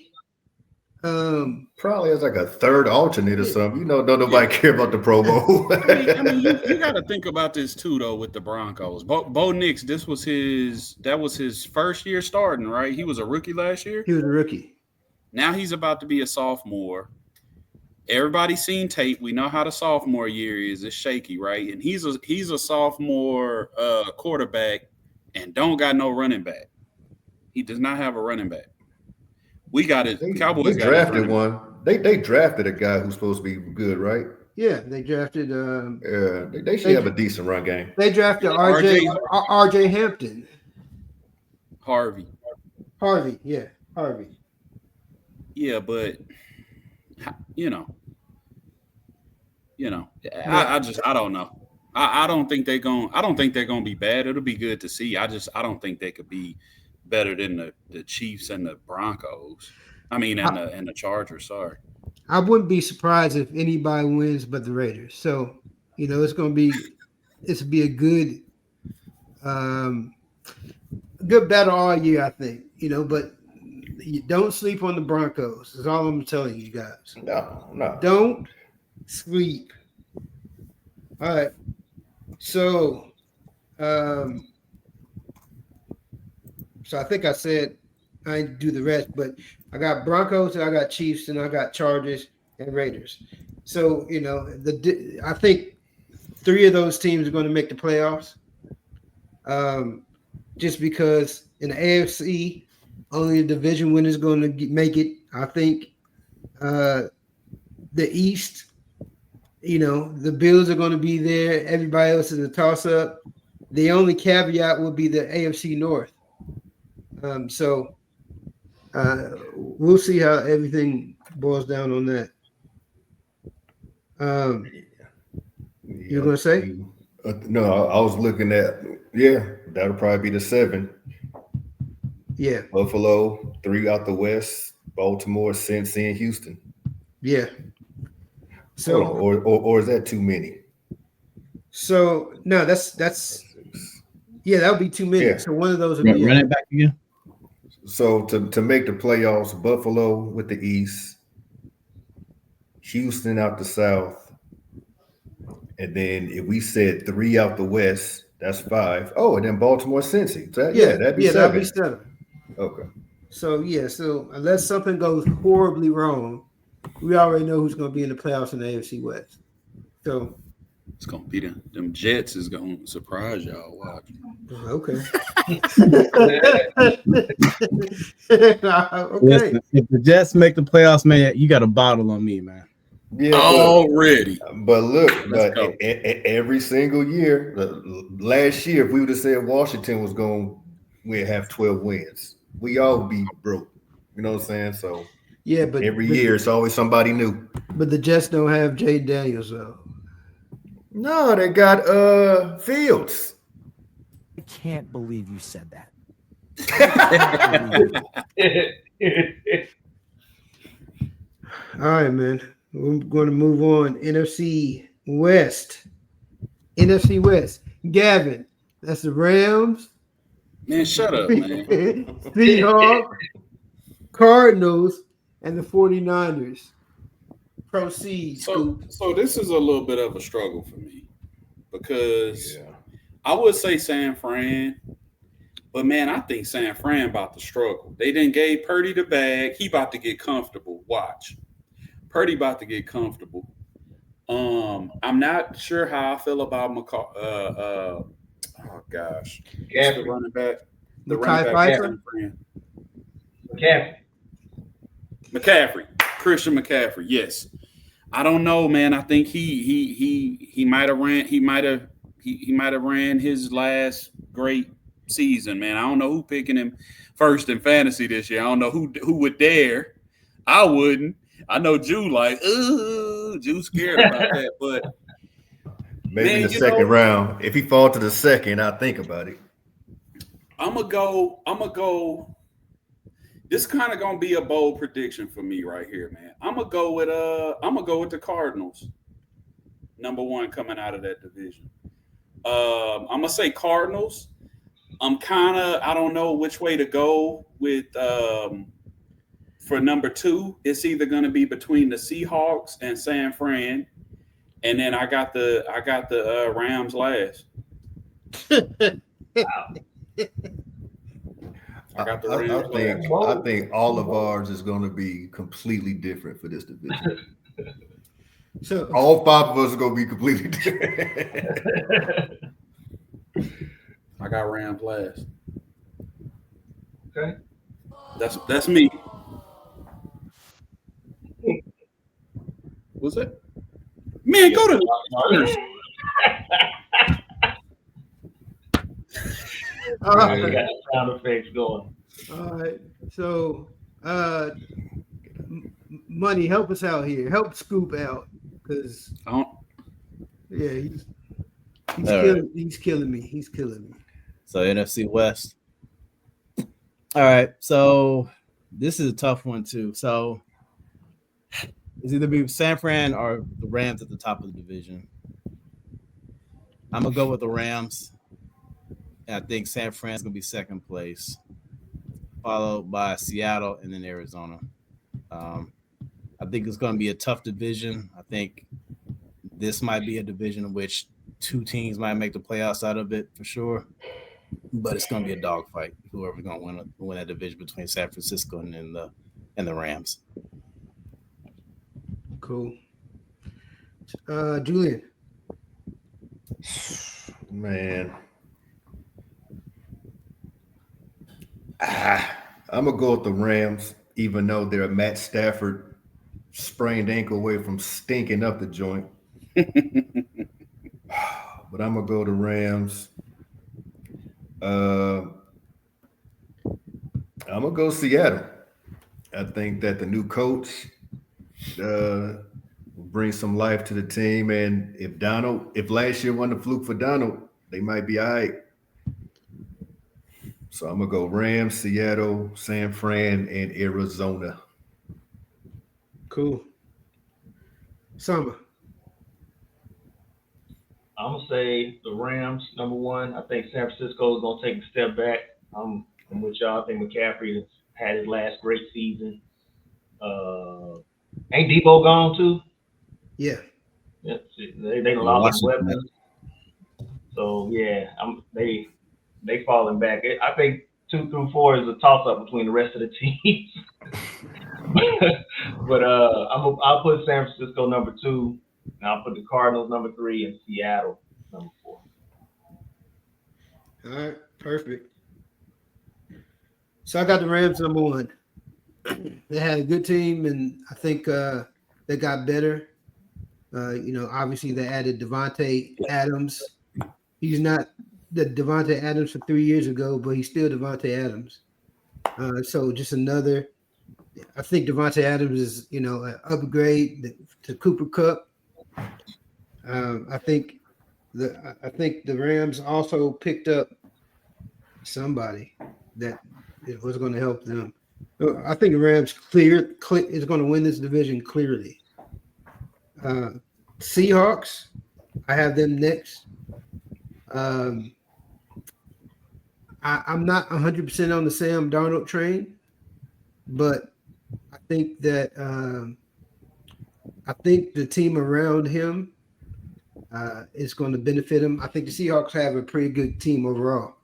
Probably as like a third alternate or something. You know, don't nobody care about the Pro Bowl. I mean, you got to think about this too, though, with the Broncos. Bo Nix, that was his first year starting, right? He was a rookie last year. He was a rookie. Now he's about to be a sophomore. Everybody's seen tape. We know how the sophomore year is. It's shaky, right? And he's a sophomore quarterback and don't got no running back. He does not have a running back. We got it. Cowboys they drafted one. They drafted a guy who's supposed to be good, right? Yeah, they drafted. They should have a decent run game. They drafted RJ Hampton. Harvey. Yeah, Harvey. Yeah, but I don't know. I don't think they're gonna be bad. It'll be good to see. I don't think they could be better than the Chiefs and the Broncos. I mean, and the Chargers. Sorry. I wouldn't be surprised if anybody wins but the Raiders. So, it's going to be a good battle all year, I think. But you don't sleep on the Broncos. That's all I'm telling you guys. No. Don't sleep. All right. So, I think I said I didn't do the rest, but I got Broncos, and I got Chiefs, and I got Chargers and Raiders. So, I think 3 of those teams are going to make the playoffs. Just because in the AFC, only the division winner is going to make it. I think the East, the Bills are going to be there. Everybody else is a toss-up. The only caveat would be the AFC North. So we'll see how everything boils down on that. You're going to say? No, I was looking at, that'll probably be the 7. Yeah. Buffalo, 3 out the West, Baltimore, Cincy, and Houston. Yeah. So, or is that too many? So no, that's that would be too many. Yeah. So one of those would be Run it back again. So to make the playoffs, Buffalo with the East, Houston out the South, and then if we said 3 out the West, that's 5. Oh, and then Baltimore, Cincy. So that'd be 7. That'd be 7. Okay. So so unless something goes horribly wrong, we already know who's going to be in the playoffs in the AFC West. So it's going to be them Jets is going to surprise y'all. Watch. Okay. Listen, if the Jets make the playoffs, man, you got a bottle on me, man. Yeah, already. But look, every single year, last year, if we would have said Washington was going, we'd have 12 wins. We all be broke. You know what I'm saying? So yeah, but every year it's always somebody new. But the Jets don't have Jay Daniels though. No, they got Fields. I can't believe you said that. All right, man. We're going to move on. NFC West. Gavin, that's the Rams. Man, shut up, man. Seahawks, Cardinals, and the 49ers. Proceed. So this is a little bit of a struggle for me because I would say San Fran, but man, I think San Fran about to struggle. They didn't gave Purdy the bag. He about to get comfortable. Watch. Purdy about to get comfortable. I'm not sure how I feel about oh gosh. The running back. McCaffrey. Christian McCaffrey. Yes. I don't know, man. I think he might have ran his last great season, man. I don't know who picking him first in fantasy this year. I don't know who would dare. I wouldn't. I know Jew Jew scared about that, but maybe in the second round. If he fall to the second, I'll think about it. I'm gonna go. This kind of gonna be a bold prediction for me right here, man. I'm gonna go with the Cardinals. Number 1 coming out of that division. I'm gonna say Cardinals. I don't know which way to go with for number 2, it's either going to be between the Seahawks and San Fran, and then I got the Rams last. I got the Rams last. I think all of ours is going to be completely different for this division. So All 5 of us are going to be completely different. I got Rams last. Okay. That's me. What's that? Man, go to the all I right. got the sound effects going. All right. So Money, help us out here. Help Scoop out. Because yeah, he's killing me. He's killing me. So NFC West. All right. So this is a tough one too. So it's either be San Fran or the Rams at the top of the division. I'm gonna go with the Rams. And I think San Fran's gonna be second place, followed by Seattle and then Arizona. I think it's gonna be a tough division. I think this might be a division in which 2 teams might make the playoffs out of it for sure. But it's gonna be a dogfight. Whoever's gonna win that division between San Francisco and the Rams. Cool. Julian. Man. I'm going to go with the Rams, even though they're a Matt Stafford sprained ankle away from stinking up the joint. But I'm going to go to Rams. I'm going to go Seattle. I think that the new coach will bring some life to the team. And if last year wasn't a fluke for Donald, they might be all right. So I'm going to go Rams, Seattle, San Fran, and Arizona. Cool. Summer. I'm gonna say the Rams, number 1. I think San Francisco is gonna take a step back. I'm with y'all. I think McCaffrey has had his last great season. Ain't Debo gone too? Yeah. Yes, they lost some weapons. So yeah, they falling back. I think 2 through 4 is a toss up between the rest of the teams. but I'll put San Francisco number 2, and I'll put the Cardinals number 3, and Seattle number 4. All right, perfect. So I got the Rams number 1. They had a good team, and I think they got better. Obviously they added Devontae Adams. He's not the Devontae Adams for 3 years ago, but he's still Devontae Adams. So just another. I think Devontae Adams is an upgrade to Cooper Kupp. I think the Rams also picked up somebody that was going to help them. I think the Rams is going to win this division clearly. Seahawks, I have them next. I'm not 100% on the Sam Darnold train, but I think that the team around him is going to benefit him. I think the Seahawks have a pretty good team overall.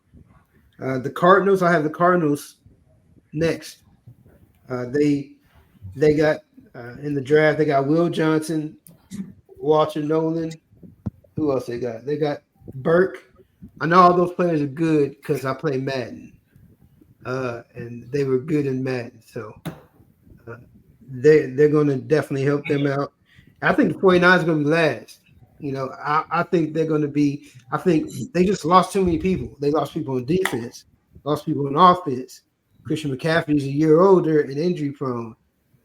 The Cardinals, I have the Cardinals next. They got in the draft. They got Will Johnson, Walter Nolan. Who else they got? They got Burke. I know all those players are good because I play Madden, and they were good in Madden. So they're going to definitely help them out. I think the 49ers are going to be last. I think they're going to be – I think they just lost too many people. They lost people on defense, lost people on offense. Christian McCaffrey is a year older and injury prone.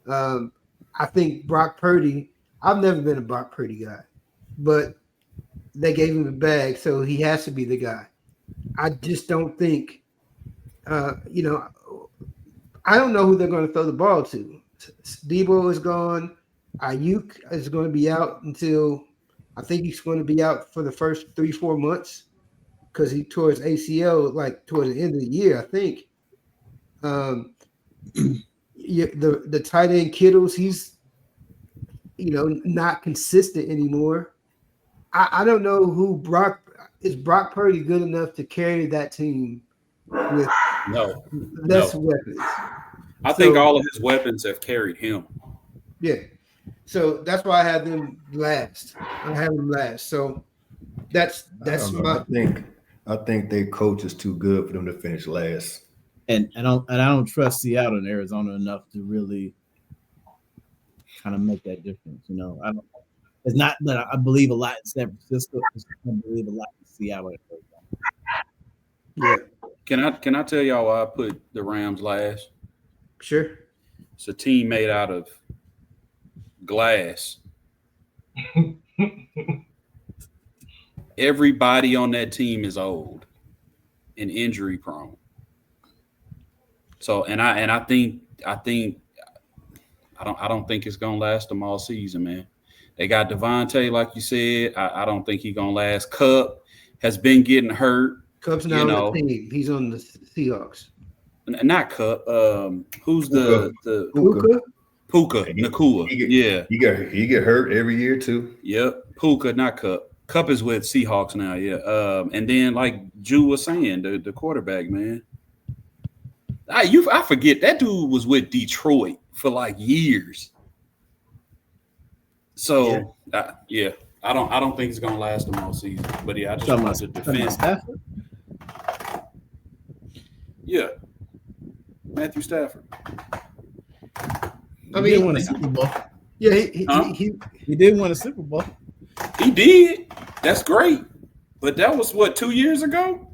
I think Brock Purdy – I've never been a Brock Purdy guy, but they gave him the bag, so he has to be the guy. I just don't think I don't know who they're going to throw the ball to. Debo is gone. Ayuk is going to be out until – I think he's going to be out for the first 3-4 months because he tore his ACL towards the end of the year, I think. the tight end Kittles, he's not consistent anymore. I don't know who is Brock Purdy good enough to carry that team with less weapons. I think all of his weapons have carried him. Yeah. So that's why I have them last. So that's I think their coach is too good for them to finish last. And I don't trust Seattle and Arizona enough to really kind of make that difference. It's not that I believe a lot in San Francisco. I believe a lot in Seattle. Yeah. Can I tell y'all why I put the Rams last? Sure. It's a team made out of glass. Everybody on that team is old and injury prone. So I don't think it's gonna last them all season, man. They got Devontae, like you said. I don't think he's gonna last. Cup has been getting hurt. Cup's not on the team. He's on the Seahawks. Not Cup. Who's the Puka Nakua? Yeah, he get hurt every year too. Yep, Puka, not Cup. Cup is with Seahawks now. Yeah, and then like Ju was saying, the quarterback, man. I forget that dude was with Detroit for like years. So I don't think it's gonna last them all season. But yeah, I just want to defend Stafford. Yeah, Matthew Stafford. I mean, he did win a Super Bowl. Yeah, he did win a Super Bowl. He did. That's great. But that was what, 2 years ago?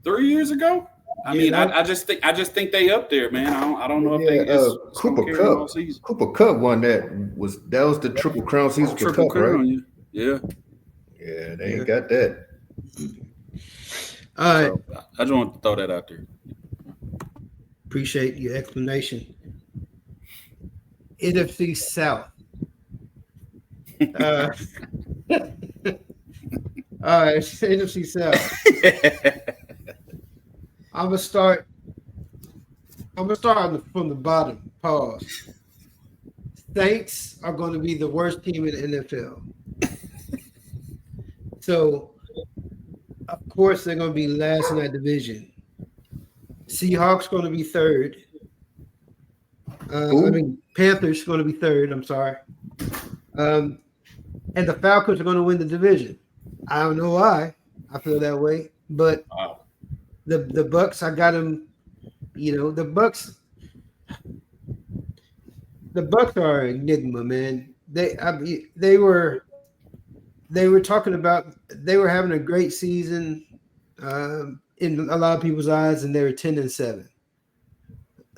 3 years ago? I just think they up there, man. I don't know if they Cooper Cup won that was the Triple Crown season for Cup, right? Yeah. Yeah, they ain't got that. All right. So, I just want to throw that out there. Appreciate your explanation. NFC South. All right, NFC South. I'm gonna start from the bottom. Pause. Saints are going to be the worst team in the NFL. So, of course, they're going to be last in that division. Seahawks going to be third. Panthers going to be third. I'm sorry. And the Falcons are going to win the division. I don't know why I feel that way, but the Bucks, I got them. The Bucks are an enigma, man. They were talking about they were having a great season in a lot of people's eyes, and they were 10-7.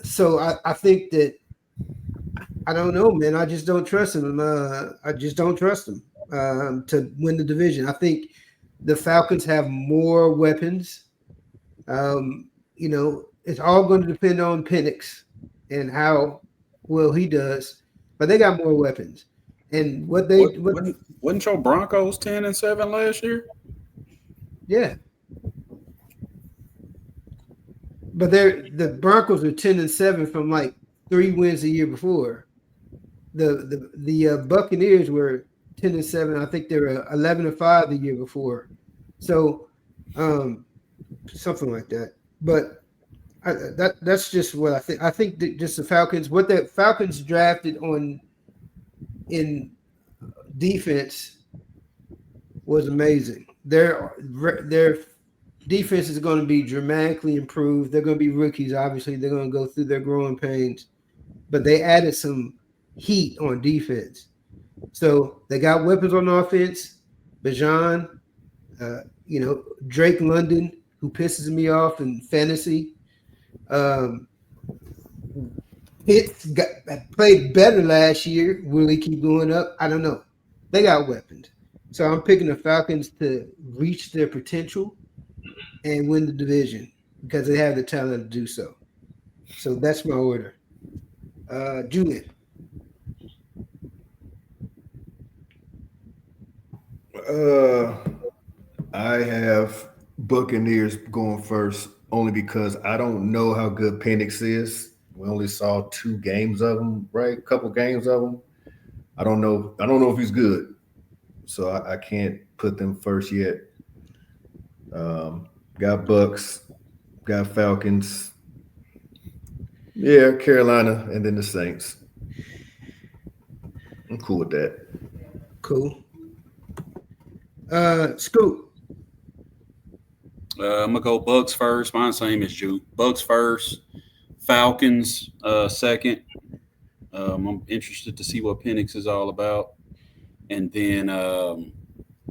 So I think that I don't know, man. I just don't trust them. I just don't trust them to win the division. I think the Falcons have more weapons. It's all going to depend on Penix and how well he does, but they got more weapons. And wasn't your Broncos 10-7 last year? Yeah, but the Broncos are 10-7 from like 3 wins the year before. The Buccaneers were 10-7. I think they were 11-5 the year before. So something like that. But that's just what I think. I think that just the Falcons, what the Falcons drafted in defense was amazing. Their defense is going to be dramatically improved. They're going to be rookies, obviously. They're going to go through their growing pains. But they added some heat on defense. So they got weapons on offense. Bajan, Drake London, who pisses me off in fantasy. Pitts played better last year. Will he keep going up? I don't know. They got weapons. So I'm picking the Falcons to reach their potential and win the division because they have the talent to do so. So that's my order. Julian. I have Buccaneers going first only because I don't know how good Penix is. We only saw 2 games of him, right? A couple games of him. I don't know if he's good, so I can't put them first yet. Got Bucks, got Falcons. Yeah, Carolina, and then the Saints. I'm cool with that. Cool. Scoop. I'm gonna go Bucks first. Mine's same as Juke. Bucks first, Falcons second. I'm interested to see what Penix is all about, and then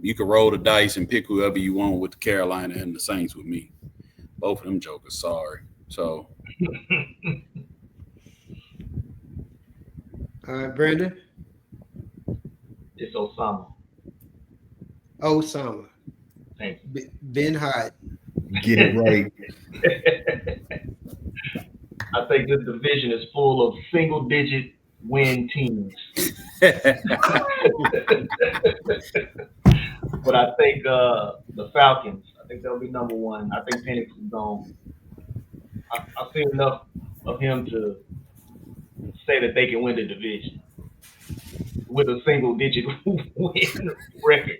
you can roll the dice and pick whoever you want with the Carolina and the Saints with me. Both of them jokers, sorry. So, All right, Brandon. It's Osama. Osama. Thank you. Ben Hyde. Get it right. I think this division is full of single-digit win teams. But I think the Falcons, I think they'll be number one. I think Penix is gone. I've seen enough of him to say that they can win the division with a single-digit win record.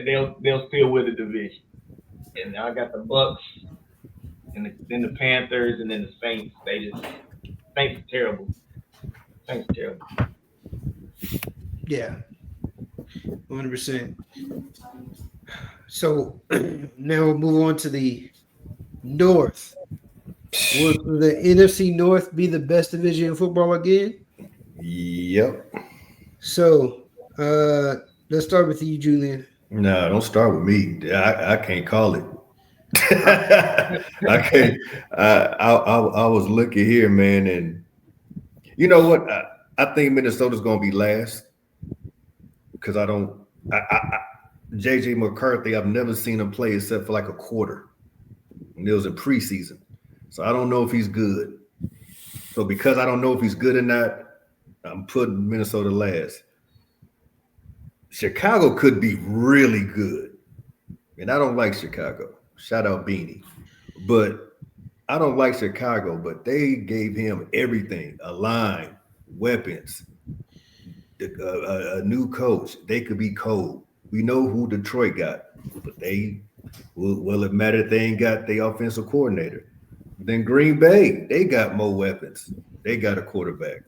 They'll still win the division. And I got the Bucks, and then the Panthers, and then the Saints. Saints are terrible. Saints are terrible. Yeah. 100%. So now we'll move on to the North. Will the NFC North be the best division in football again? Yep. So let's start with you, Julian. No, don't start with me. I can't call it. I can't. I was looking here, man, and you know what? I think Minnesota's going to be last because I JJ McCarthy, I've never seen him play except for like a quarter, and it was in preseason. So I don't know if he's good. So because I don't know if he's good or not, I'm putting Minnesota last. Chicago could be really good, and I don't like Chicago. Shout out Beanie. But I don't like Chicago, but they gave him everything, a line, weapons, a new coach. They could be cold. We know who Detroit got, but will it matter if they ain't got the offensive coordinator? Then Green Bay, they got more weapons. They got a quarterback.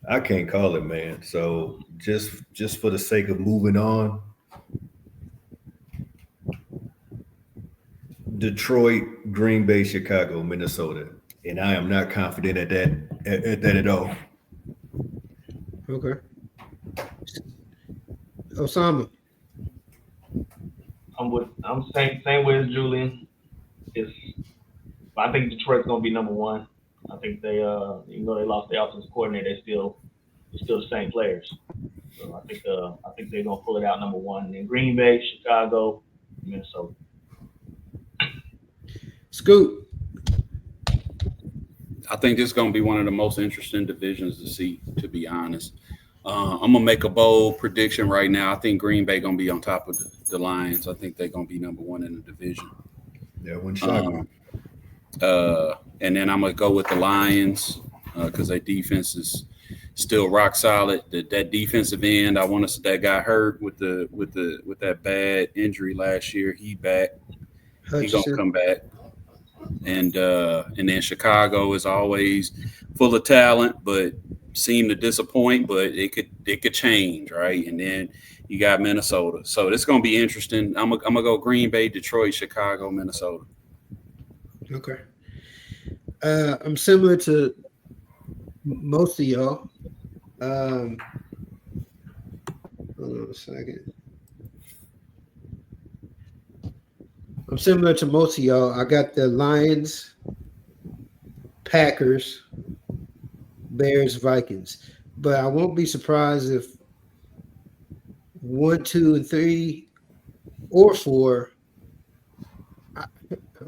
I can't call it, man. So just for the sake of moving on, Detroit, Green Bay, Chicago, Minnesota, and I am not confident at that at all. Okay. Osama. I'm same way as Julian. I think Detroit's gonna be number one. I think they even though they lost their offensive coordinator, they're still the same players. So I think they're gonna pull it out number one. And then Green Bay, Chicago, Minnesota. Scoop. I think this is going to be one of the most interesting divisions to see, to be honest. I'm going to make a bold prediction right now. I think Green Bay going to be on top of the Lions. I think they're going to be number one in the division. Yeah, one shot. And then I'm going to go with the Lions because their defense is still rock solid. That defensive end, that got hurt with that bad injury last year. He back. He's going to come back. And then Chicago is always full of talent, but seem to disappoint. But it could change, right? And then you got Minnesota, so it's gonna be interesting. I'm gonna go Green Bay, Detroit, Chicago, Minnesota. Okay. I'm similar to most of y'all. Hold on a second. I'm similar to most of y'all. I got the Lions, Packers, Bears, Vikings. But I won't be surprised if 1, 2, and 3 or 4,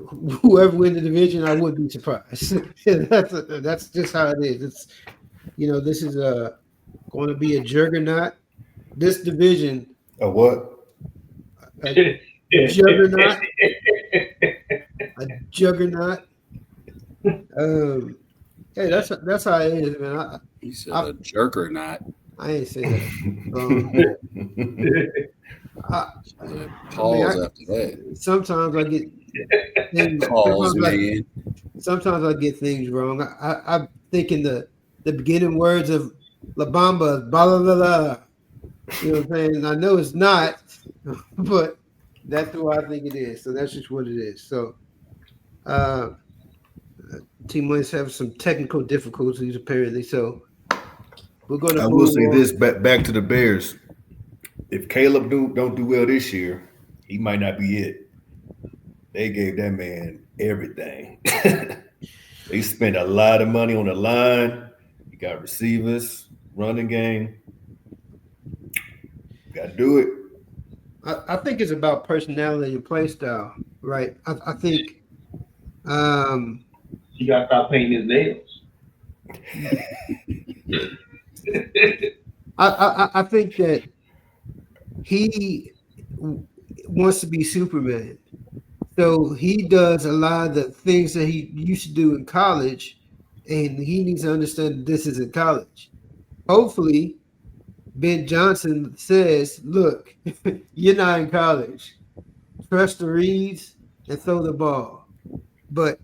whoever wins the division, I wouldn't be surprised. That's just how it is. It's this is going to be a juggernaut. This division. A what? A juggernaut. A juggernaut. Hey, that's how it is, man. He said a jerk or not. I ain't saying that. Pause after that. Sometimes I get things. Pause, man. Sometimes I get things wrong. I'm thinking the beginning words of La Bamba, blah, blah, blah, blah. You know what I'm saying? I know it's not, but that's what I think it is. So that's just what it is. So Team Wins have some technical difficulties apparently. So we're going to. I will say this back to the Bears. If Caleb don't do well this year, he might not be it. They gave that man everything. They spent a lot of money on the line. You got receivers, running game. Got to do it. I think it's about personality and play style, right? I think you got to stop painting his nails. I think that he wants to be Superman. So he does a lot of the things that he used to do in college, and he needs to understand that this is in college. Hopefully, Ben Johnson says, look, you're not in college. Trust the reads and throw the ball. But,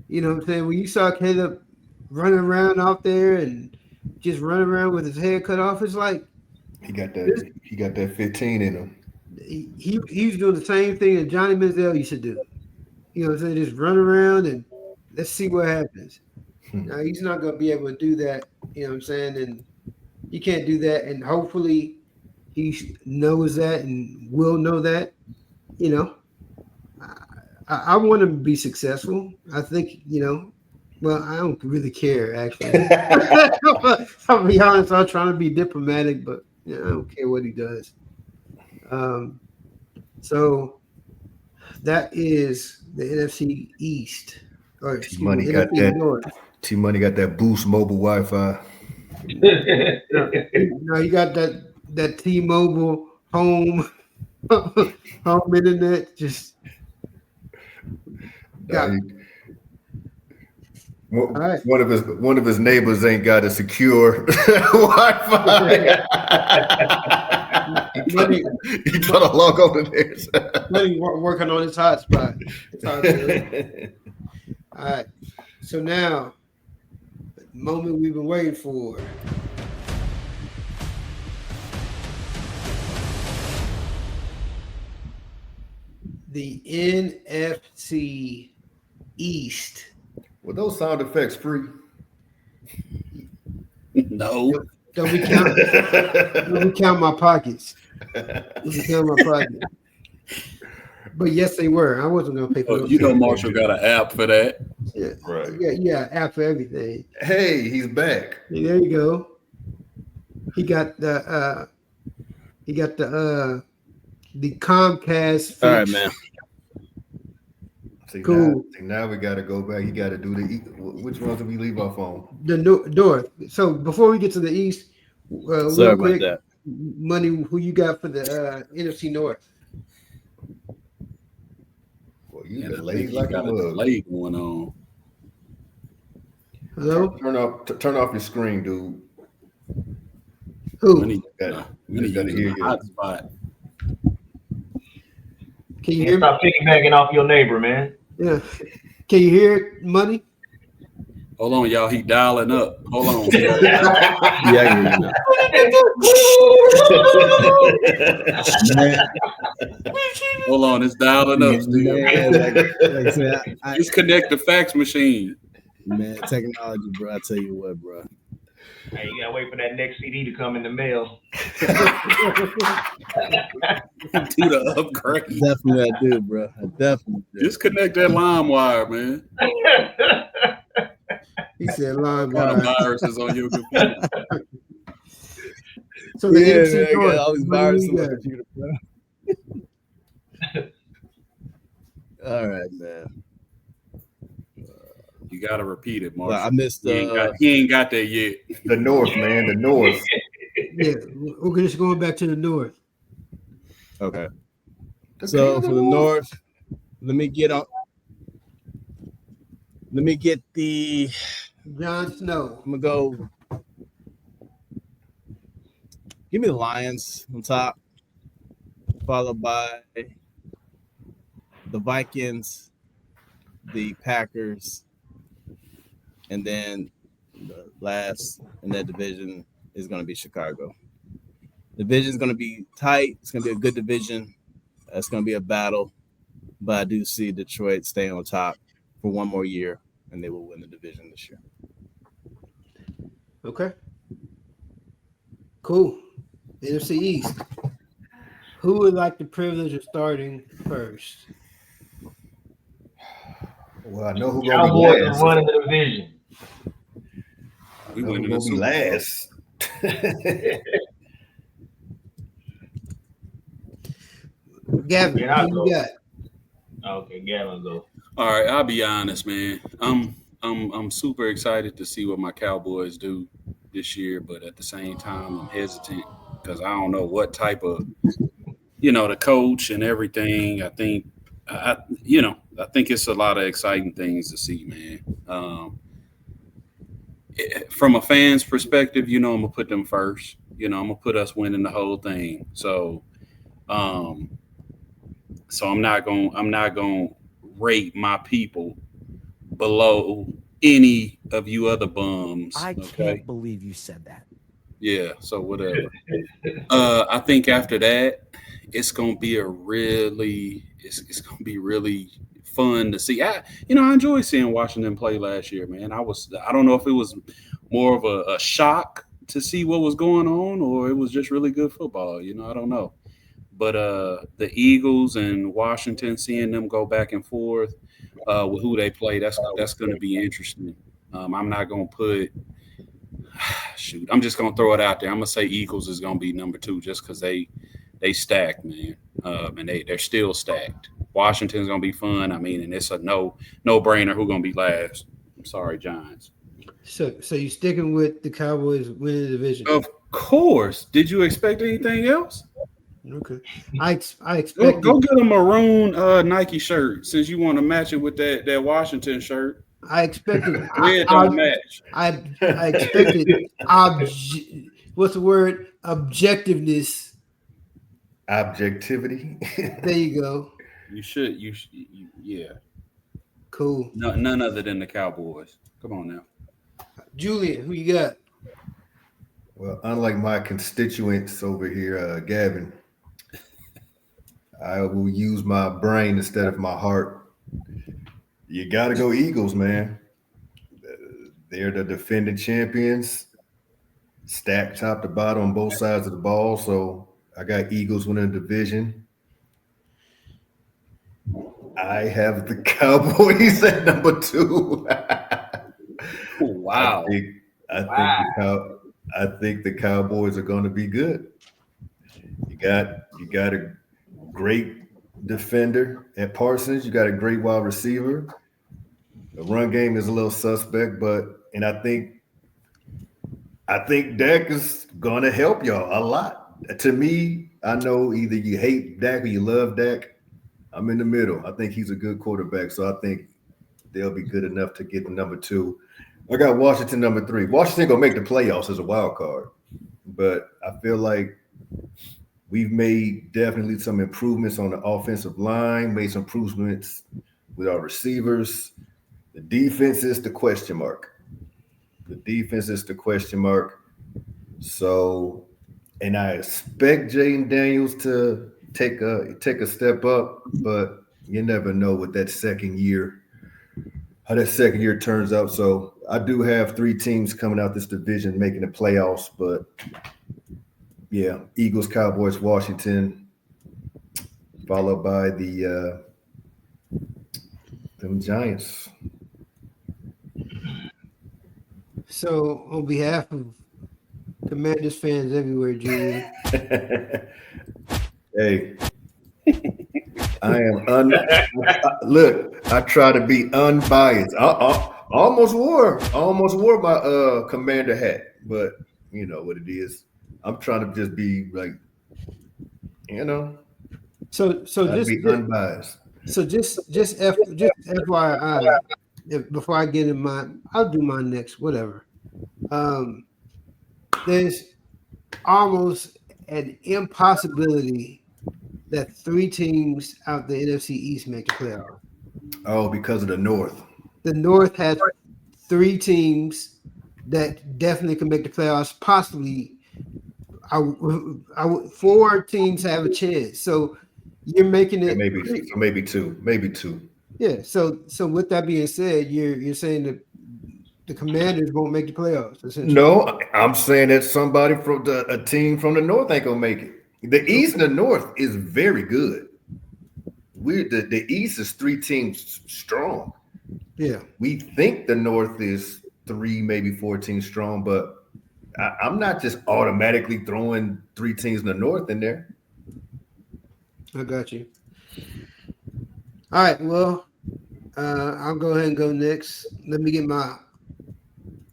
you know what I'm saying? When you saw Caleb running around out there and just running around with his head cut off, it's like he got that 15 in him. He's doing the same thing that Johnny Manziel used to do. You know what I'm saying? Just run around and let's see what happens. Now, he's not going to be able to do that. You know what I'm saying? And you can't do that. And hopefully he knows that and will know that. You know, I want him to be successful. I think, you know, well, I don't really care, actually. I'll be honest. I'm trying to be diplomatic, but I don't care what he does. So that is the NFC East. Or T-Money got that. T-Money got that Boost mobile Wi-Fi. No, you got that T-Mobile home internet. Just one of his neighbors ain't got a secure Wi-Fi. He trying to log on to this. Money working on his hotspot. All right. So now, the moment we've been waiting for. The NFC East. Were those sound effects free? No. Don't we count my pockets. But yes, they were. I wasn't going to pay for those. You know Marshall got an app for that. Yeah. Right. Yeah, app for everything. Hey, he's back. Yeah, there you go. He got the Comcast. All right, man. See, cool. Now we got to go back. You got to do which ones did we leave off on? The north. So before we get to the east, sorry about that. Money, who you got for the NFC North? Well, you got a delay going on. Hello? Turn off your screen, dude. Who? We got to hear you. Hotspot. Can you hear me? Stop piggybacking off your neighbor, man. Yeah. Can you hear it, Money? Hold on, y'all. He dialing up. Hold on. Yeah. Hold on, it's dialing up still. Disconnect the fax machine. Man, technology, bro. I tell you what, bro. Hey, you gotta wait for that next CD to come in the mail. Do the upgrade. Definitely I do, bro. I definitely do. Disconnect that line wire, man. He said line What kind wire. of viruses on your computer? So the Yeah, NFC man, I North, got all these what do viruses you on got? the computer, bro. All right, man. You gotta repeat it, Marshall. Well, I missed he ain't got that yet. The North, man. The North. Yeah, we're just going back to the north. Okay. So for the North, let me get the Jon Snow. I'm gonna go. Give me the Lions on top, followed by the Vikings, the Packers, and then the last in that division is going to be Chicago. The division is going to be tight. It's going to be a good division. It's going to be a battle, but I do see Detroit staying on top for one more year, and they will win the division this year. Okay. Cool. NFC East. Who would like the privilege of starting first? Well, I know who's gonna be Cowboys are last. running the division. We I know winning who's the gonna be Super Bowl. last. Gavin, Yeah, I'll who go. you got? Okay, Gavin, go. All right, I'll be honest, man. I'm super excited to see what my Cowboys do this year, but at the same time, I'm hesitant because I don't know what type of, the coach and everything. I think it's a lot of exciting things to see, man. From a fan's perspective, I'm gonna put them first. I'm gonna put us winning the whole thing. So I'm not gonna rate my people below any of you other bums. I Okay? can't believe you said that. Yeah, so whatever. I think after that, it's gonna be it's gonna be really fun to see. I enjoyed seeing Washington play last year, man. I don't know if it was more of a shock to see what was going on, or it was just really good football. I don't know. But the Eagles and Washington, seeing them go back and forth with who they play, that's going to be interesting. I'm not going to put shoot. I'm just going to throw it out there. I'm going to say Eagles is going to be number 2 just because they stacked, man, and they're still stacked. Washington's going to be fun. I mean, and it's a no brainer who's going to be last. I'm sorry, Giants. So you sticking with the Cowboys winning the division? Of course. Did you expect anything else? Okay. I expect Go get a maroon Nike shirt since you want to match it with that Washington shirt. I expected Red don't match. I expected what's the word? Objectiveness. Objectivity. There you go. You should yeah. Cool. No, none other than the Cowboys. Come on now. Julian, who you got? Well, unlike my constituents over here, Gavin, I will use my brain instead of my heart. You got to go Eagles, man. They're the defending champions, stacked top to bottom on both sides of the ball. So I got Eagles winning the division. I have the Cowboys at number 2. Wow. I think the Cowboys are going to be good. You got a great defender at Parsons. You got a great wide receiver. The run game is a little suspect, and I think Dak is going to help y'all a lot. To me, I know either you hate Dak or you love Dak. I'm in the middle. I think he's a good quarterback, so I think they'll be good enough to get the number 2. I got Washington number 3. Washington gonna make the playoffs as a wild card, but I feel like we've made definitely some improvements on the offensive line, made some improvements with our receivers. The defense is the question mark. So, and I expect Jaden Daniels to take a step up, but you never know with that second year, how that second year turns out. So I do have 3 teams coming out this division making the playoffs, but yeah, Eagles, Cowboys, Washington, followed by them Giants. So on behalf of Commanders fans everywhere, Julian. Hey, I am look, I try to be unbiased. I almost wore my Commander hat, but you know what it is. I'm trying to just be like, So just be unbiased. So just FYI, before I get in mine, I'll do mine next. Whatever. There's almost an impossibility that 3 teams out the NFC East make the playoffs. Oh, because of the North. The North has 3 teams that definitely can make the playoffs. Possibly, 4 teams have a chance. So you're making it maybe two. Yeah. So with that being said, you're saying that the Commanders won't make the playoffs. Essentially. No, I'm saying that somebody from a team from the North ain't gonna make it. The East and the North is very good. The East is 3 teams strong. Yeah. We think the North is 3, maybe 4 teams strong, but I'm not just automatically throwing 3 teams in the North in there. I got you. All right. Well, I'll go ahead and go next. Let me get my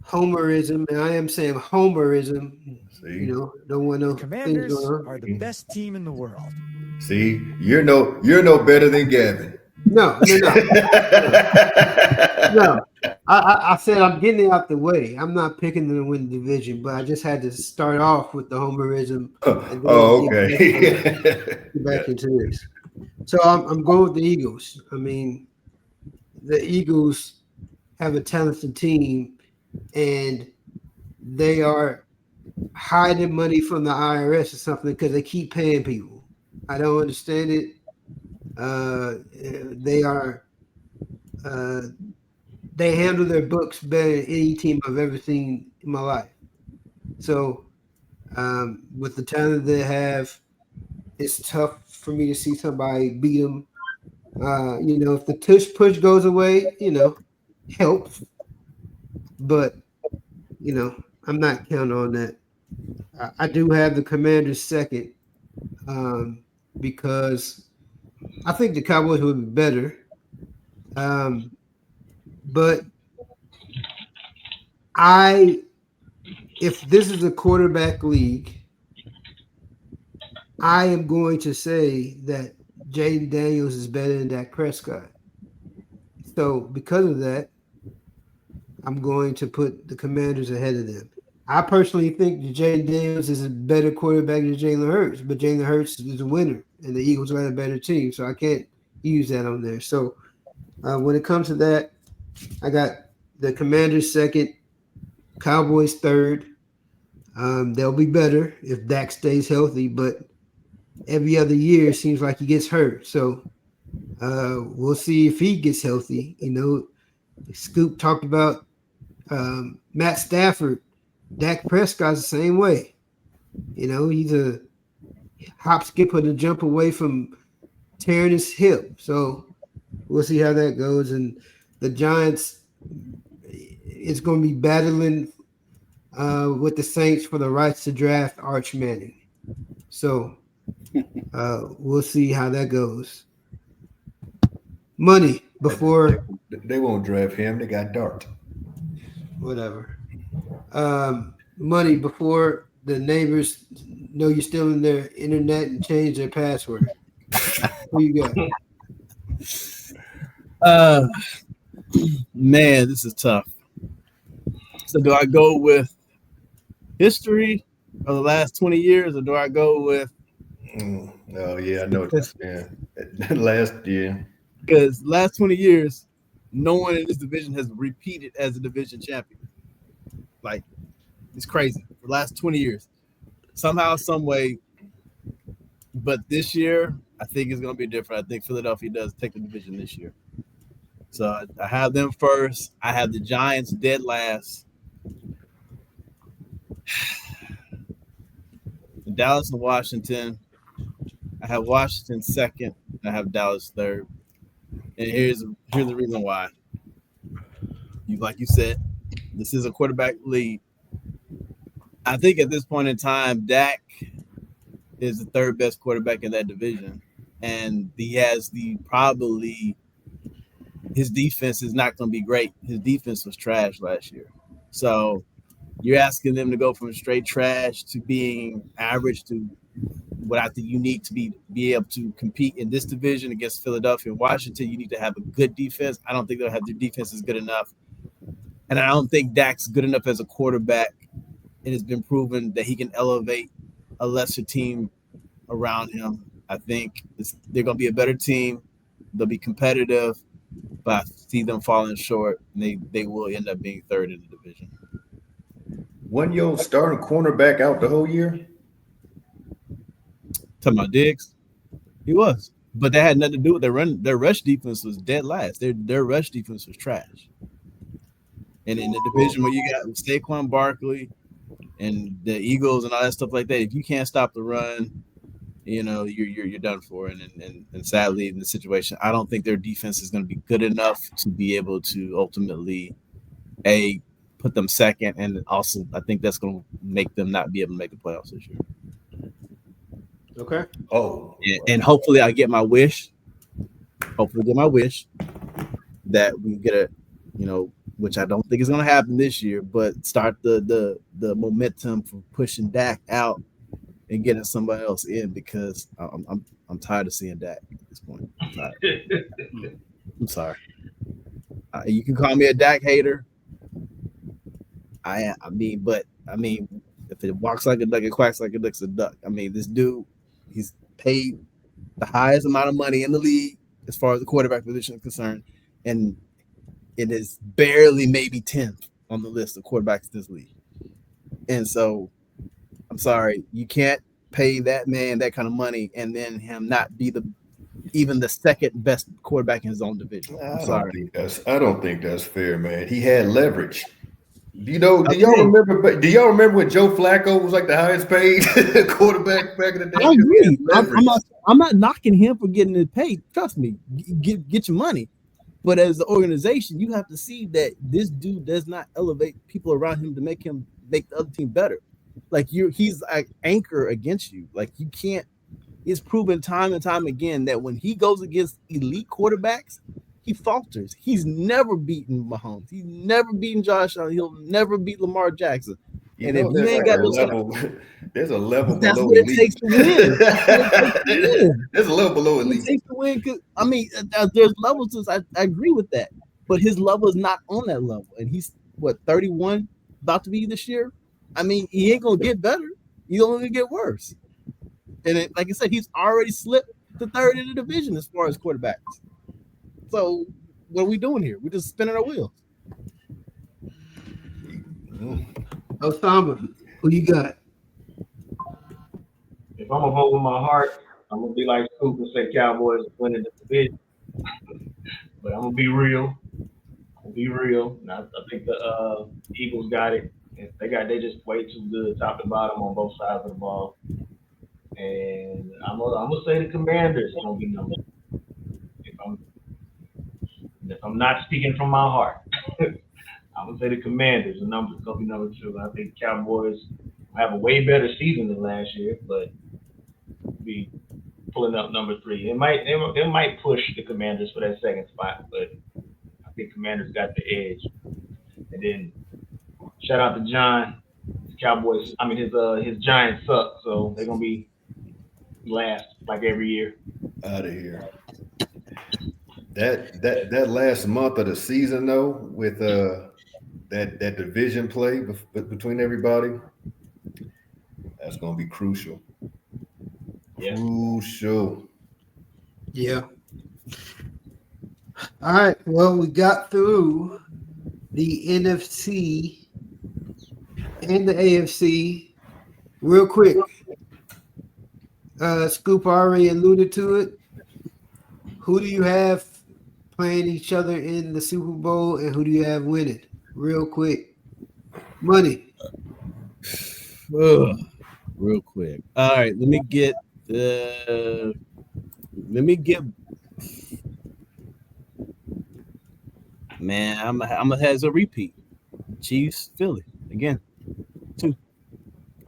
homerism, and I am saying homerism. See? Don't want no Commanders things going on. are the best team in the world. See, you're no better than Gavin. No. No. I said I'm getting it out the way. I'm not picking them to win the division, but I just had to start off with the homerism. And Okay. Get back into this. So I'm going with the Eagles. I mean, the Eagles have a talented team, and they are hiding money from the IRS or something because they keep paying people. I don't understand it. They handle their books better than any team I've ever seen in my life. So with the talent they have, it's tough for me to see somebody beat them. If the tush push goes away, helps. But I'm not counting on that. I do have the Commanders second because I think the Cowboys would be better. But if this is a quarterback league, I am going to say that Jaden Daniels is better than Dak Prescott. So because of that, I'm going to put the Commanders ahead of them. I personally think that Jaden Daniels is a better quarterback than Jalen Hurts, but Jalen Hurts is a winner, and the Eagles are a better team, so I can't use that on there. So when it comes to that, I got the Commanders second, Cowboys third. They'll be better if Dak stays healthy, but every other year it seems like he gets hurt. So we'll see if he gets healthy. Scoop talked about Matt Stafford. Dak Prescott's the same way. He's a hop, skip, and a jump away from tearing his hip. So we'll see how that goes. And the Giants, it's going to be battling with the Saints for the rights to draft Arch Manning. So we'll see how that goes. Money before they won't draft him. They got Dart. Whatever. Money before the neighbors know you're still in their internet and change their password. Who you got? Man, this is tough. So do I go with history of the last 20 years, or do I go with oh yeah, I know what last year. Because last 20 years, no one in this division has repeated as a division champion. Like, it's crazy. For the last 20 years. Somehow, some way. But this year, I think it's going to be different. I think Philadelphia does take the division this year. So I have them first. I have the Giants dead last. Dallas and Washington. I have Washington second. I have Dallas third. And here's the reason why. Like you said, this is a quarterback league. I think at this point in time, Dak is the third best quarterback in that division. And he has his defense is not going to be great. His defense was trash last year. So you're asking them to go from straight trash to being average to what I think you need to be able to compete in this division against Philadelphia and Washington, you need to have a good defense. I don't think they'll have their defense is good enough. And I don't think Dak's good enough as a quarterback. It has been proven that he can elevate a lesser team around him. I think they're going to be a better team. They'll be competitive, but I see them falling short. And they will end up being third in the division. Wasn't your starting cornerback out the whole year? Talking about Diggs, he was, but that had nothing to do with their rush defense was dead last. Their rush defense was trash. And in the division where you got Saquon Barkley and the Eagles and all that stuff like that, if you can't stop the run, you know you're done for. And sadly, in the situation, I don't think their defense is going to be good enough to be able to ultimately put them second, and also I think that's going to make them not be able to make the playoffs this year. Okay. Oh, and hopefully I get my wish. Hopefully get my wish that we get which I don't think is going to happen this year, but start the momentum for pushing Dak out and getting somebody else in, because I'm tired of seeing Dak at this point. I'm tired. I'm sorry. You can call me a Dak hater. I mean, if it walks like a duck, it quacks like it looks a duck. I mean, this dude, he's paid the highest amount of money in the league as far as the quarterback position is concerned, and it is barely maybe 10th on the list of quarterbacks in this league. And so, I'm sorry, you can't pay that man that kind of money and then him not be even the second best quarterback in his own division. I'm sorry. I don't think that's fair, man. He had leverage. Do y'all remember when Joe Flacco was like the highest paid quarterback back in the day? I agree. I'm not knocking him for getting it paid. Trust me, get your money. But as the organization, you have to see that this dude does not elevate people around him to make the other team better. Like he's an anchor against you. Like you can't. It's proven time and time again that when he goes against elite quarterbacks, he falters. He's never beaten Mahomes. He's never beaten Josh Allen. He'll never beat Lamar Jackson. And if you ain't got those level, there's a level that's below what it elite. takes to win. There's a level below elite. It takes to win. I mean, there's levels. I agree with that, but his level is not on that level. And he's 31, about to be this year. I mean, he ain't gonna get better. He's only gonna get worse. And like I said, he's already slipped to third in the division as far as quarterbacks. So what are we doing here? We're just spinning our wheels. Osama, who you got? If I'm gonna vote with my heart, I'm gonna be like Scoop and say Cowboys winning the division. But I'm gonna be real. And I think the Eagles got it. They just way too good, top to bottom on both sides of the ball. And I'm gonna say the Commanders are gonna be number 2. If I'm not speaking from my heart, I'm gonna say the Commanders are gonna be number 2. I think Cowboys have a way better season than last year, but be pulling up number 3. It might push the Commanders for that second spot, but I think Commanders got the edge. And then shout out to John. His Cowboys, his Giants suck, so they're gonna be last like every year. Out of here. That last month of the season though, with that division play between everybody, that's gonna be crucial. Yeah. Crucial. Yeah. All right. Well, we got through the NFC and the AFC real quick. Scoop already alluded to it. Who do you have playing each other in the Super Bowl, and who do you have winning? Real quick. Money. Real quick. All right, let me get. Man, I'm gonna have a repeat. Chiefs, Philly again. 2.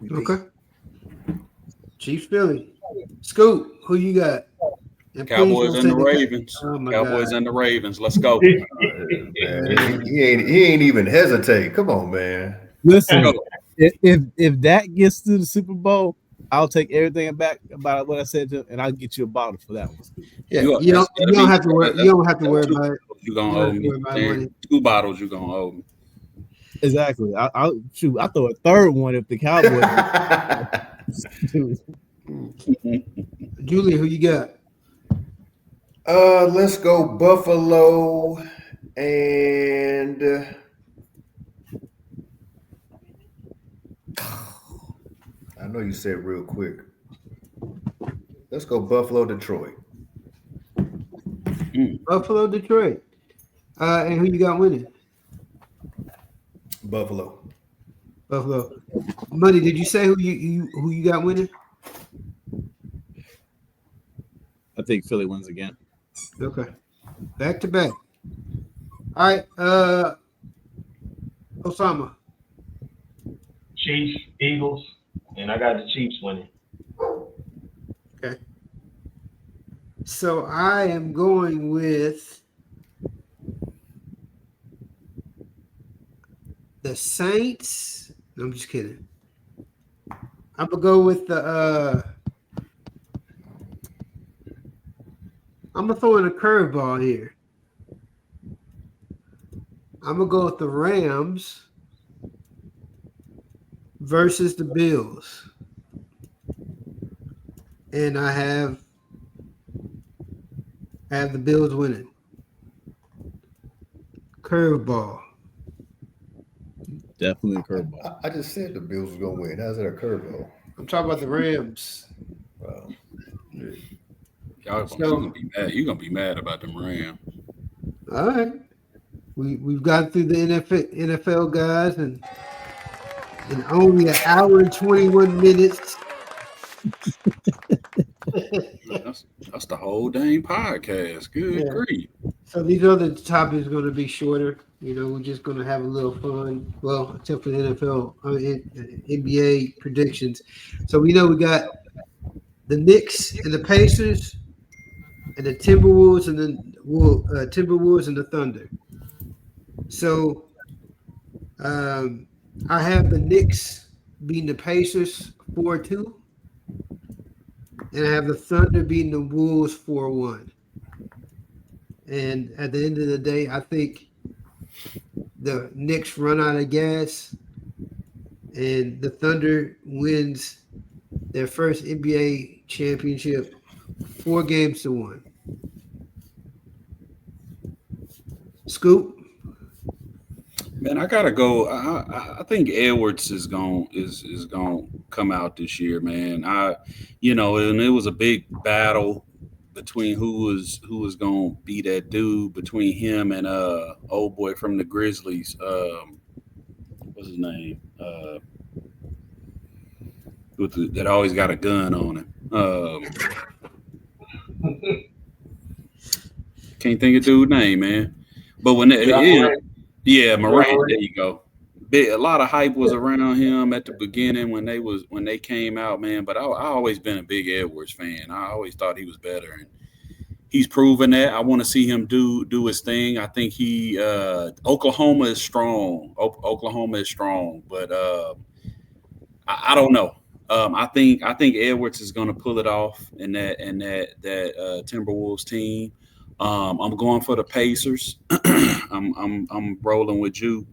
Repeat. Okay. Chiefs, Philly. Scoop, who you got? And Cowboys and the Ravens. Cowboys and the Ravens. Let's go. Man, he ain't even hesitate. Come on, man. Listen, if that gets to the Super Bowl, I'll take everything back about what I said to, and I'll get you a bottle for that one. Yeah, You- you that'll don't be- have to worry. You don't have to worry two about it. You gonna You don't owe have to me worry about money. 2 bottles. You gonna owe me. Exactly. I'll shoot. I throw a third one if the Cowboys. Julie, who you got? Let's go Buffalo and I know you said real quick. Let's go Buffalo, Detroit. Buffalo, Detroit. And who you got winning? Buffalo. Buffalo. Money, did you say who you got winning? I think Philly wins again. Okay. Back to back. All right. Osama. Chiefs, Eagles, and I got the Chiefs winning. Okay. So I am going with the Saints. No, I'm just kidding. I'm gonna go with the I'm gonna throw in a curveball here. I'm gonna go with the Rams versus the Bills. And I have the Bills winning. Curveball. Definitely a curveball. I just said the Bills was gonna win. How's that a curveball? I'm talking about the Rams. Wow. Y'all gonna be mad. You're gonna be mad about them Rams. All right. We've gotten through the NFL guys and in only an hour and 21 minutes. That's the whole dang podcast. Good grief. So these other topics are going to be shorter. You know, we're just going to have a little fun. Well, except for the NFL, NBA predictions. So we know we got the Knicks and the Pacers, and the Timberwolves and the Thunder. So I have the Knicks beating the Pacers 4-2, and I have the Thunder beating the Wolves 4-1. And at the end of the day, I think the Knicks run out of gas, and the Thunder wins their first NBA championship 4-1. Scoop. Man, I gotta go. I think Edwards is going come out this year, man. And it was a big battle between who was gonna be that dude between him and old boy from the Grizzlies. What's his name? That always got a gun on him. Can't think of dude's name, man. But when Morant, there you go. A lot of hype was around him at the beginning when they came out, man. But I always been a big Edwards fan. I always thought he was better, and he's proven that. I want to see him do his thing. I think Oklahoma is strong. Oklahoma is strong, but I don't know. I think Edwards is going to pull it off in that Timberwolves team. I'm going for the Pacers. I'm rolling with you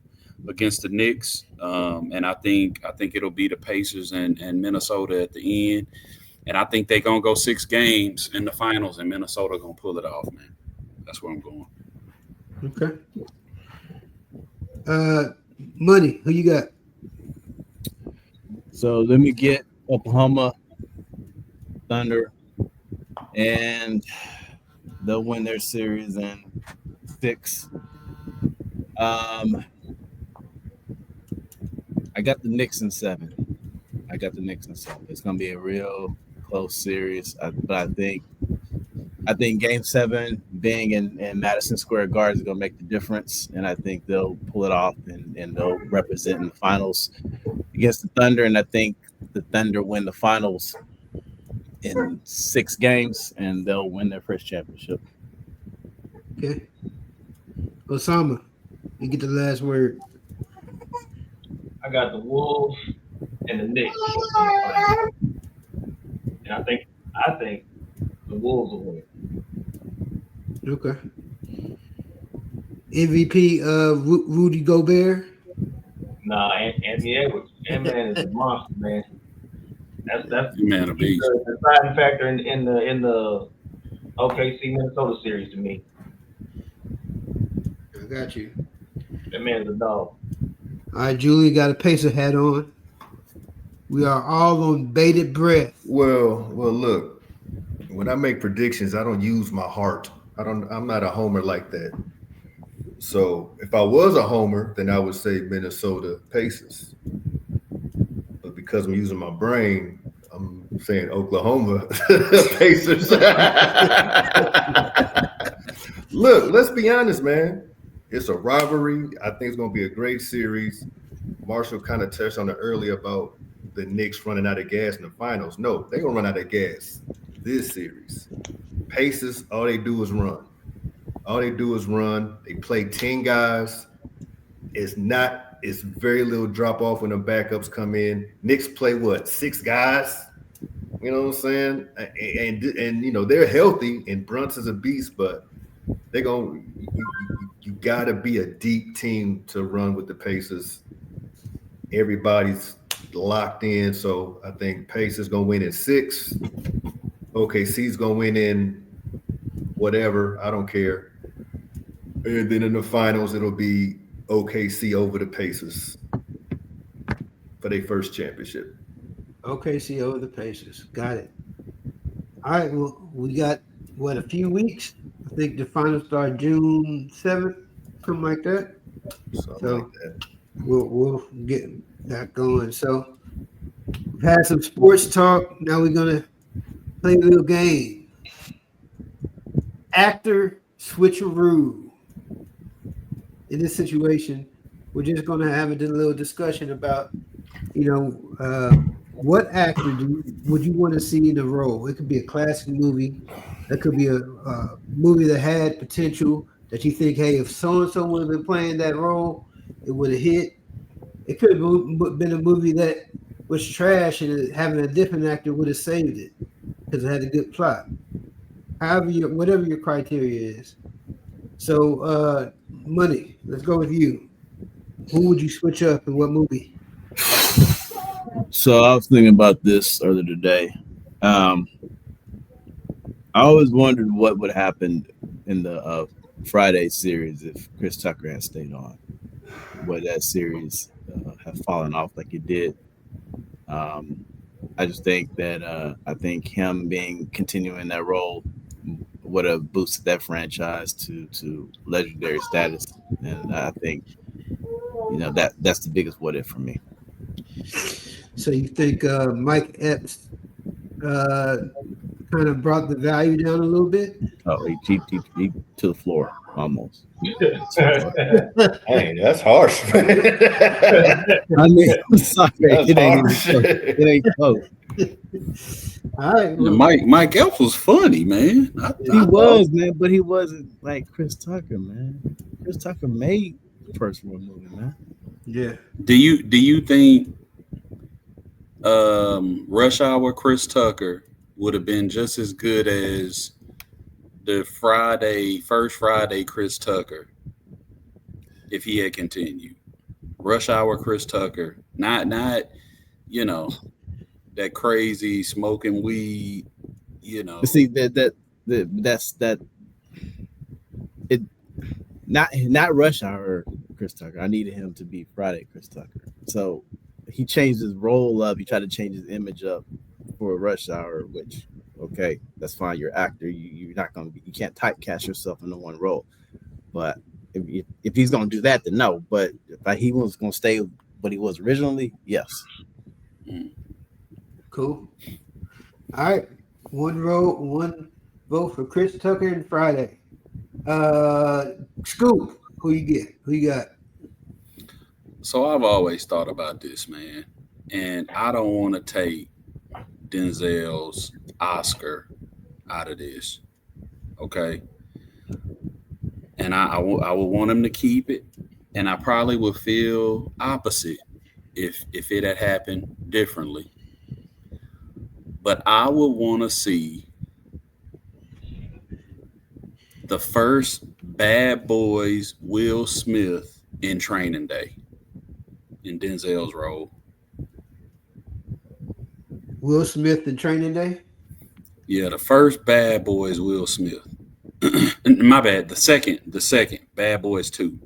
against the Knicks, and I think it'll be the Pacers and Minnesota at the end. And I think they're gonna go 6 games in the finals, and Minnesota gonna pull it off, man. That's where I'm going. Okay. Money, who you got? So let me get Oklahoma Thunder, and they'll win their series in 6. I got the Knicks in 7. It's gonna be a real close series, but I think Game 7 being in Madison Square Garden is gonna make the difference, and I think they'll pull it off and they'll represent in the finals against the Thunder, and I think the Thunder win the finals in 6 games, and they'll win their first championship. Okay. Osama, you get the last word. I got the Wolves and the Knicks. And I think the Wolves will win. Okay. MVP Rudy Gobert. Nah, Anthony Edwards. That man is a monster, man. That's Man, a beast. the deciding factor in the OKC Minnesota series to me. I got you. That man's a dog. All right, Julie got a Pacer hat on. We are all on bated breath. Well, look. When I make predictions, I don't use my heart. I'm not a homer like that. So if I was a homer, then I would say Minnesota Pacers. But because I'm using my brain, I'm saying Oklahoma Pacers. Look, let's be honest, man. It's a rivalry. I think it's going to be a great series. Marshall kind of touched on it earlier about the Knicks running out of gas in the finals. No, they're going to run out of gas this series. Pacers, all they do is run. All they do is run. They play 10 guys. It's very little drop off when the backups come in. Knicks play what, 6 guys? You know what I'm saying? And you know, they're healthy and Brunson's a beast, but they're going you gotta be a deep team to run with the Pacers. Everybody's locked in. So I think Pacers gonna win in 6. OKC's gonna win in whatever, I don't care. And then in the finals, it'll be OKC over the Pacers for their first championship. OKC over the Pacers. Got it. All right, well, we got, a few weeks? I think the finals start June 7th, something like that. Something like that. We'll get that going. So we've had some sports talk. Now we're going to play a little game. Actor switcheroo. In this situation, we're just going to have a little discussion about, what actor would you want to see in the role? It could be a classic movie. It could be a movie that had potential that you think, hey, if so-and-so would have been playing that role, it would have hit. It could have been a movie that was trash and having a different actor would have saved it because it had a good plot. Whatever your criteria is. So, Money, let's go with you. Who would you switch up in what movie? So I was thinking about this earlier today. I always wondered what would happen in the Friday series if Chris Tucker had stayed on. Would that series have fallen off like it did? I just think that I think him continuing that role would have boosted that franchise to legendary status, and I think that's the biggest what if for me. So you think Mike Epps kind of brought the value down a little bit? Oh, he to the floor almost. Hey, that's harsh, man. I mean, I'm sorry, That's it ain't close. All right, well, Mike Epps was funny, man. He was, man, but he wasn't like Chris Tucker, man. Chris Tucker made the first one movie, man. yeah. Do you think Rush Hour Chris Tucker would have been just as good as the first Friday Chris Tucker if he had continued? Rush Hour Chris Tucker, not that crazy smoking weed, But see that's it. Not Rush Hour Chris Tucker. I needed him to be Friday Chris Tucker. So he changed his role up. He tried to change his image up for Rush Hour, which okay, that's fine. You're an actor. You're not gonna be. You can't typecast yourself into one role. But if he's gonna do that, then no. But if he was gonna stay what he was originally, yes. Cool. All right. One vote for Chris Tucker and Friday. Scoop, who you got? So I've always thought about this, man, and I don't want to take Denzel's Oscar out of this, okay? And I would want him to keep it, and I probably would feel opposite if it had happened differently. but I would want to see the first Bad Boys Will Smith in Training Day in Denzel's role. Will Smith in Training Day? Yeah, the first Bad Boys Will Smith. My bad. The second Bad Boys 2.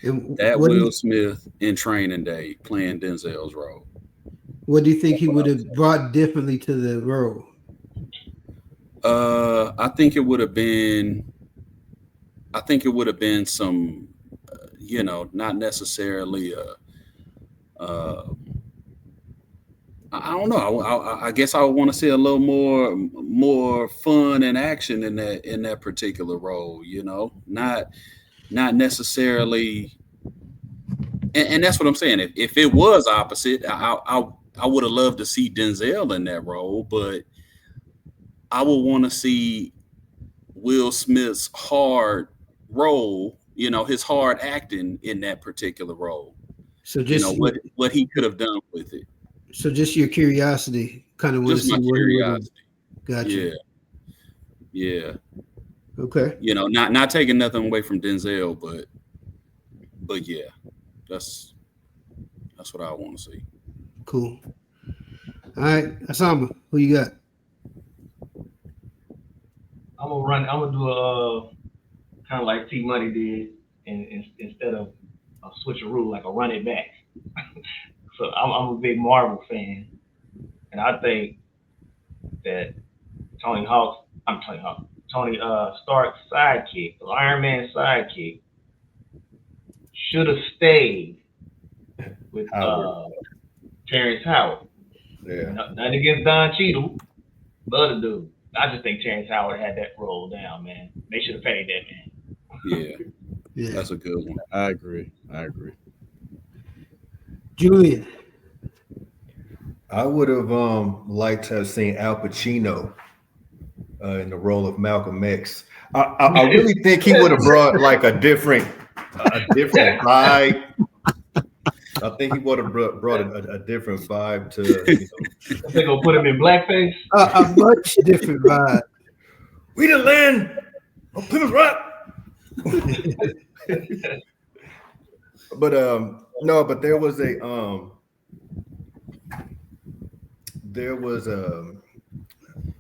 And That what Will Smith in Training Day playing Denzel's role. What do you think he would have brought differently to the role? I think it would have been some, not necessarily. I don't know. I guess I would want to see a little more fun and action in that particular role. Not necessarily. And that's what I'm saying. If it was opposite, I would have loved to see Denzel in that role, but I would want to see Will Smith's hard role, his hard acting in that particular role. So just what he could have done with it. So just your curiosity, kind of want to see what curiosity. Gotcha. Yeah. Okay. Not taking nothing away from Denzel, but yeah, that's what I want to see. Cool. All right, Asama, who you got? I'm gonna do a kind of like T Money did, and instead of a switcheroo, like a run it back. So I'm a big Marvel fan, and I think that Tony Stark's sidekick, the Iron Man sidekick, should have stayed with Terrence Howard. Yeah. Nothing against Don Cheadle, but other dude. I just think Terrence Howard had that role down, man. They should have paid that man. Yeah, that's a good one. I agree. Julian. I would have liked to have seen Al Pacino in the role of Malcolm X. I really think he would have brought like a different vibe. I think he would have brought a different vibe to. They gonna put him in blackface. A much different vibe. We the land of Plymouth Rock. But no, but there was a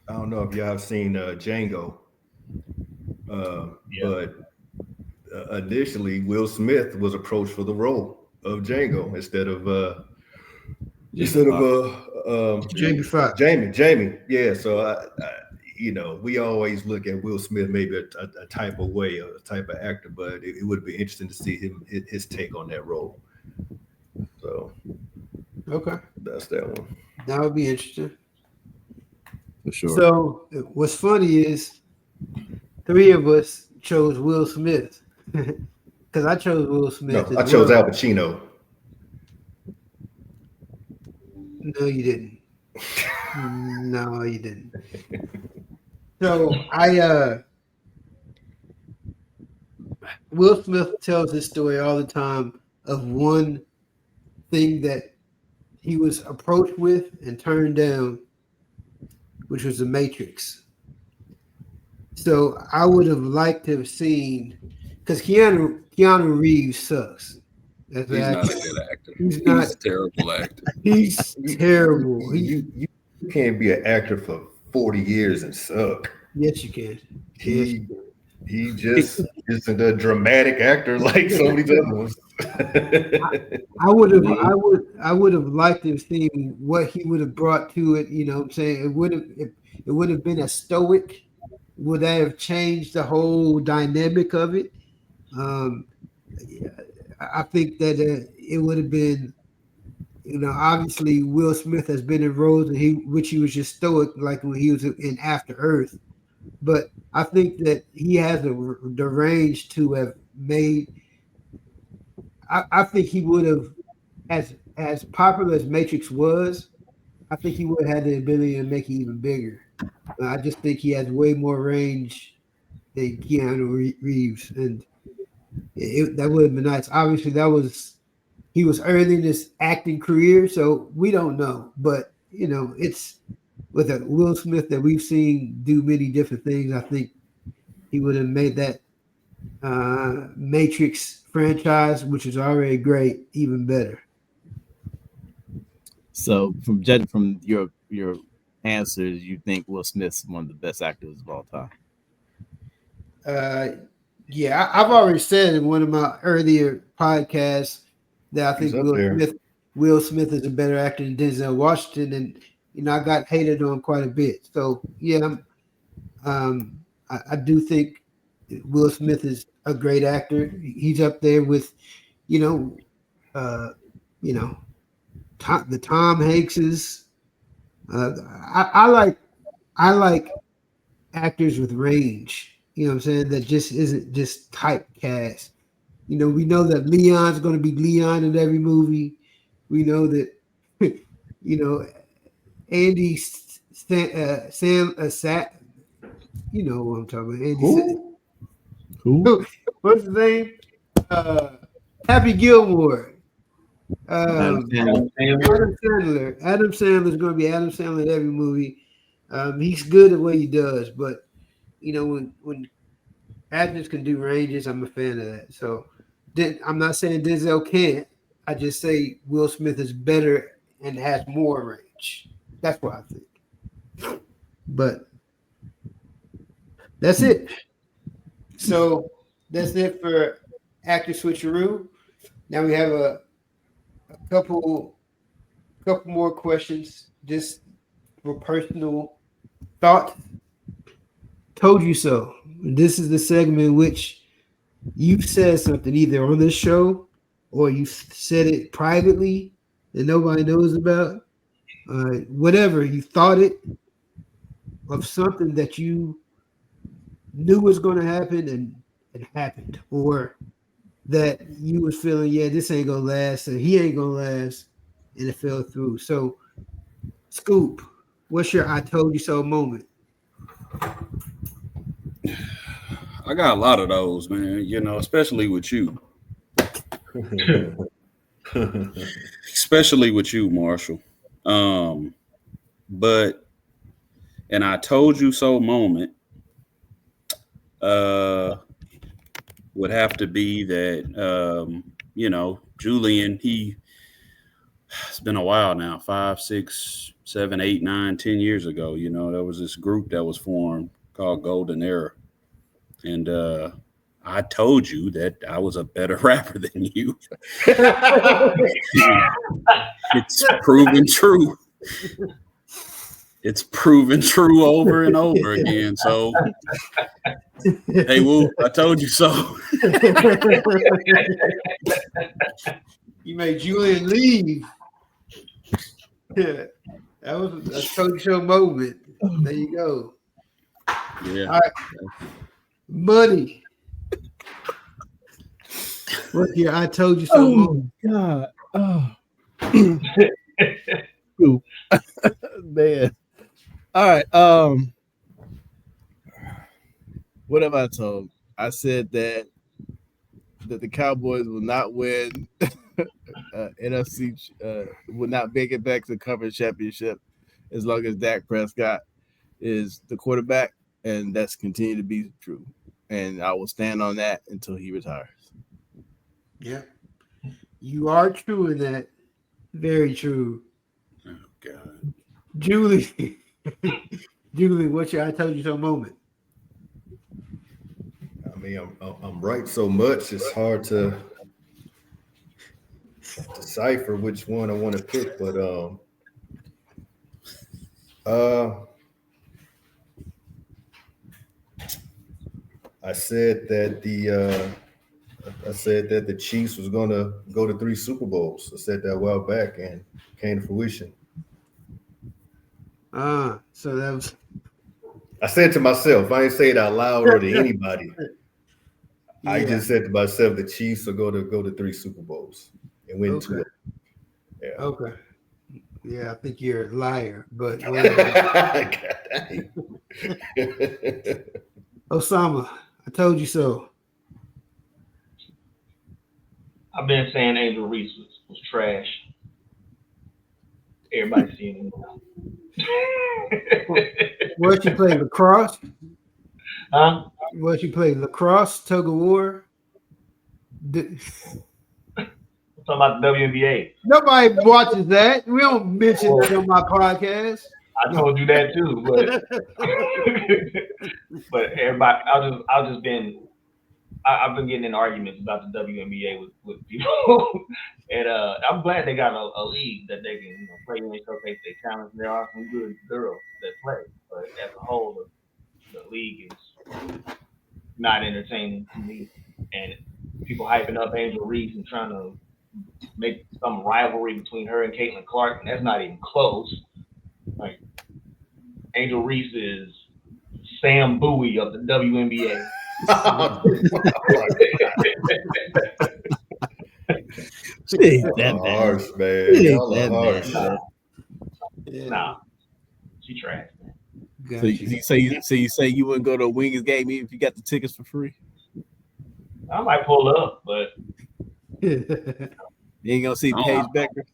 I don't know if y'all have seen Django, but initially Will Smith was approached for the role of Django instead of Jamie. Yeah, so we always look at Will Smith maybe a type of way, a type of actor, but it would be interesting to see his take on that role. So okay, that's that one. That would be interesting. For sure. So what's funny is 3 of us chose Will Smith because I chose Will Smith. No, I chose Al Pacino. No, you didn't. No, you didn't. So Will Smith tells this story all the time of one thing that he was approached with and turned down, which was The Matrix. So I would have liked to have seen, because Keanu Reeves sucks. He's not a good actor. He's a terrible actor. He's terrible. You can't be an actor for 40 years and suck. Yes, you can. He just isn't a dramatic actor like some of these other ones. I would have liked to have seen what he would have brought to it. You know what I'm saying? It would have been a stoic. Would that have changed the whole dynamic of it? I think that it would have been, obviously Will Smith has been in roles which he was just stoic, like when he was in After Earth. But I think that he has the range to have made. I think he would have, as popular as Matrix was, I think he would have had the ability to make it even bigger. I just think he has way more range than Keanu Reeves, and that would have been nice. Obviously, he was early in his acting career, so we don't know. But with a Will Smith that we've seen do many different things, I think he would have made that Matrix franchise, which is already great, even better. So, from judging from your answers, you think Will Smith's one of the best actors of all time? Yeah, I've already said in one of my earlier podcasts that I think Will Smith is a better actor than Denzel Washington, and I got hated on quite a bit. So yeah, I do think Will Smith is a great actor. He's up there with, the Tom Hankses. I like actors with range. You know what I'm saying? That just isn't just typecast. We know that Leon's going to be Leon in every movie. We know that, Andy Sam you know what I'm talking about. Andy Who? What's his name? Happy Gilmore. Adam Sandler. Adam Sandler is going to be Adam Sandler in every movie. He's good at what he does, but when actors can do ranges, I'm a fan of that. So I'm not saying Denzel can't. I just say Will Smith is better and has more range. That's what I think. But that's it. So that's it for Actor Switcheroo. Now we have a couple more questions just for personal thought. Told you so. This is the segment in which you've said something either on this show or you said it privately that nobody knows about. Whatever, you thought it of something that you knew was going to happen and it happened, or that you was feeling, yeah, this ain't gonna last and he ain't gonna last, and it fell through. So, Scoop, what's your I told you so moment? I got a lot of those, man, especially with you. Especially with you, Marshall. But an I told you so moment would have to be that Julian, it's been a while now, 5, 6, 7, 8, 9, 10 years ago, there was this group that was formed called Golden Era. And I told you that I was a better rapper than you. It's proven true. It's proven true over and over again. So, hey, Woo, I told you so. You made Julian leave. Yeah, that was a told you so moment. There you go. Yeah. All right. Money. What's your I told you so moment? God. Oh. Man. All right. What have I told? I said that the Cowboys will not win NFC, will not make it back to the conference championship as long as Dak Prescott is the quarterback, and that's continued to be true. And I will stand on that until he retires. Yeah. You are true in that. Very true. Oh, God. Julie, what's your I told you so moment? I mean, I'm right so much, it's hard to decipher which one I want to pick, but I said that the Chiefs was gonna go to 3 Super Bowls. I said that a while back and came to fruition. So that was. I said to myself, I didn't say it out loud or to anybody. Yeah. I just said to myself, the Chiefs will go to 3 Super Bowls and win 2 of them. Yeah. Okay. Yeah, I think you're a liar, but Osama, I told you so. I've been saying Angel Reese was trash. Everybody's seeing him. Where she play lacrosse? Huh? Where she play lacrosse, tug of war? I'm talking about the WNBA. Nobody watches that. We don't mention that on my podcast. I told you that too, but everybody, I've been getting in arguments about the WNBA with people, and I'm glad they got a league that they can play in and showcase their talents. There are some good girls that play, but as a whole, the league is not entertaining to me. And people hyping up Angel Reese and trying to make some rivalry between her and Caitlin Clark, and that's not even close. Like Angel Reese is Sam Bowie of the WNBA. Harsh, man. Y'all are harsh. Nah, she trash, man. So you say you wouldn't go to a Wings game even if you got the tickets for free? I might pull up, but you ain't gonna see Paige Becker.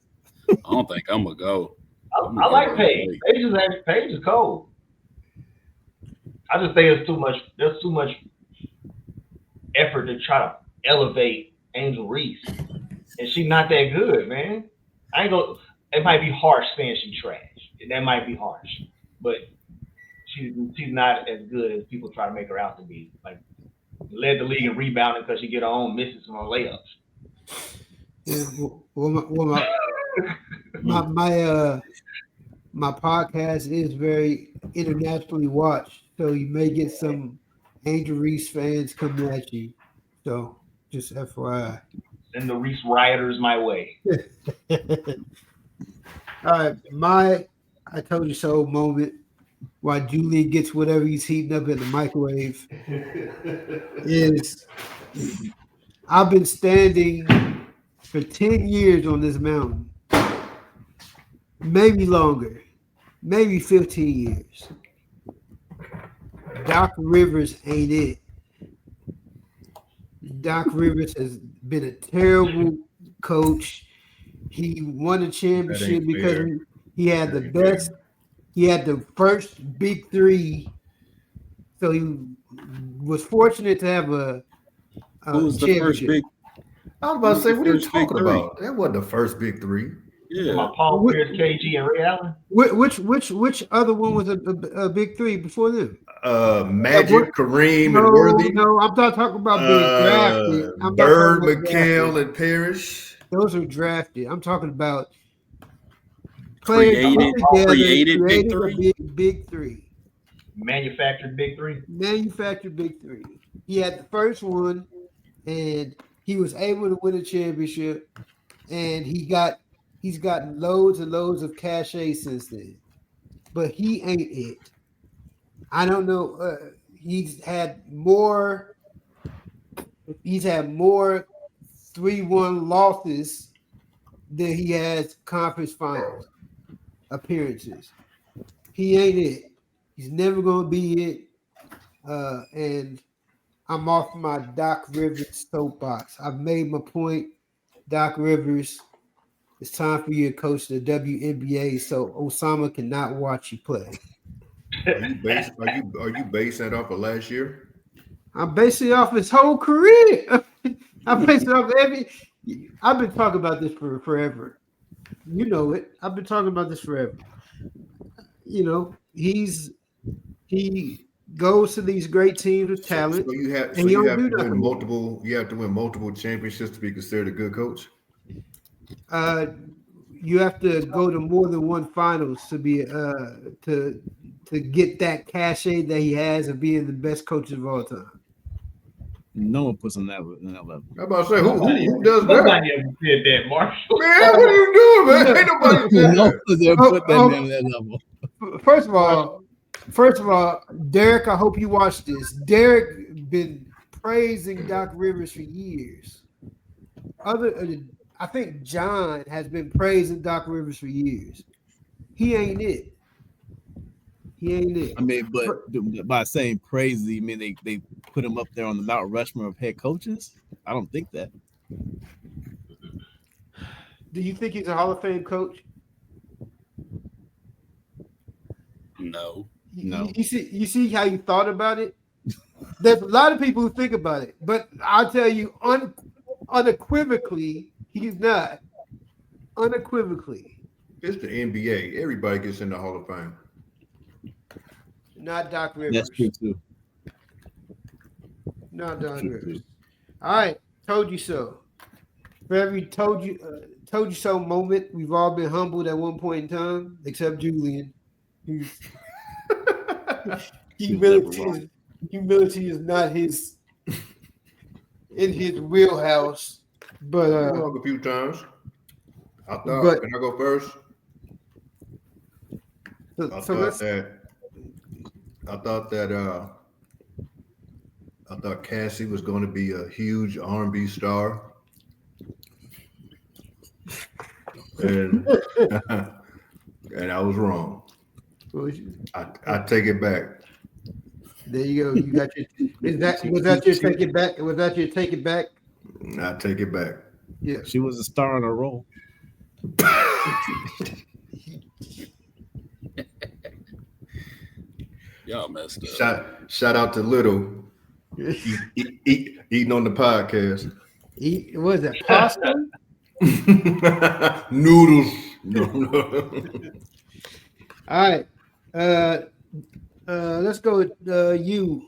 I don't think I'm gonna go. I like Paige. Paige is cold. I just think it's too much. There's too much effort to try to elevate Angel Reese, and she's not that good, man. I ain't go. It might be harsh saying she's trash. That might be harsh, but she's not as good as people try to make her out to be. Like led the league in rebounding because she get her own misses from her layups. Yeah, well, my podcast is very internationally watched, so you may get some Angel Reese fans coming at you. So just FYI. Send the Reese rioters my way. All right, I told you so moment while Julian gets whatever he's heating up in the microwave is I've been standing for 10 years on this mountain, maybe longer, maybe 15 years. Doc Rivers ain't it. Doc Rivers has been a terrible coach. He won a championship because he had the best. He had the first big three, so he was fortunate to have a Who's the first big? I was about to say, what are you talking about? That wasn't the first big three. Yeah, Paul Pierce, KG, and Ray Allen. Which other one was a big three before them? Magic, Kareem, and Worthy. No, I'm not talking about being drafted. Bird, McHale, and Parrish. Those are drafted. I'm talking about created big three. Big three. Manufactured big three. Manufactured big three. He had the first one, and he was able to win a championship, and he's gotten loads and loads of cachet since then. But he ain't it. I don't know. He's had more 3-1 losses than he has conference finals appearances. He ain't it. He's never gonna be it. And I'm off my Doc Rivers soapbox. I've made my point. Doc Rivers, it's time for you to coach the WNBA so Osama cannot watch you play. Are you basing that off of last year? I'm basing it off his whole career. I'm basing it off I've been talking about this for forever. You know it. I've been talking about this forever. You know, he goes to these great teams with talent. So you have to win multiple championships to be considered a good coach. You have to go to more than one finals to be to get that cachet that he has of being the best coach of all time. No one puts on that level. I'm about to say, who does that? Nobody ever said that, Marshall. Man, what are you doing, man? Ain't nobody said that. Put that on that level. First of all, Derek, I hope you watch this. Derek been praising Doc Rivers for years. I think John has been praising Doc Rivers for years. He ain't it. I mean, but by saying praise, you mean they put him up there on the Mount Rushmore of head coaches? I don't think that. Do you think he's a Hall of Fame coach? No. No. You see how you thought about it? There's a lot of people who think about it, but I'll tell you unequivocally, he's not. Unequivocally. It's the NBA. Everybody gets in the Hall of Fame. Not Doc Rivers. That's true too. Not Doc True, Rivers. too. All right, told you so. For every told you so moment, we've all been humbled at one point in time, except Julian. Humility is not his in his wheelhouse. But I've been wrong a few times. Can I go first? I thought Cassie was going to be a huge R&B star, and and I was wrong. I take it back. There you go. You got your. Was that your take it back? Was that your take it back? I take it back. Yeah. She was a star on a roll. Y'all messed up. Shout out to Little eating on the podcast. Was that pasta? Noodles. No. All right. Let's go with you,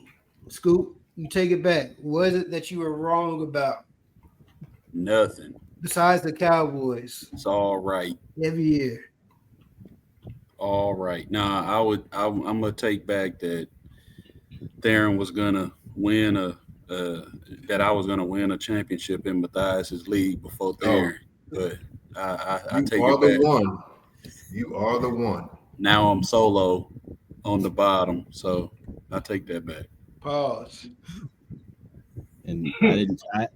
Scoop. You take it back. What is it that you were wrong about? Nothing. Besides the Cowboys. It's all right. Every year. All right. Nah, I'm gonna take back that Theron was gonna win that I was gonna win a championship in Matthias's league before Theron. But I take it back. You are the one. Now I'm solo on the bottom, so I take that back. Pause. And I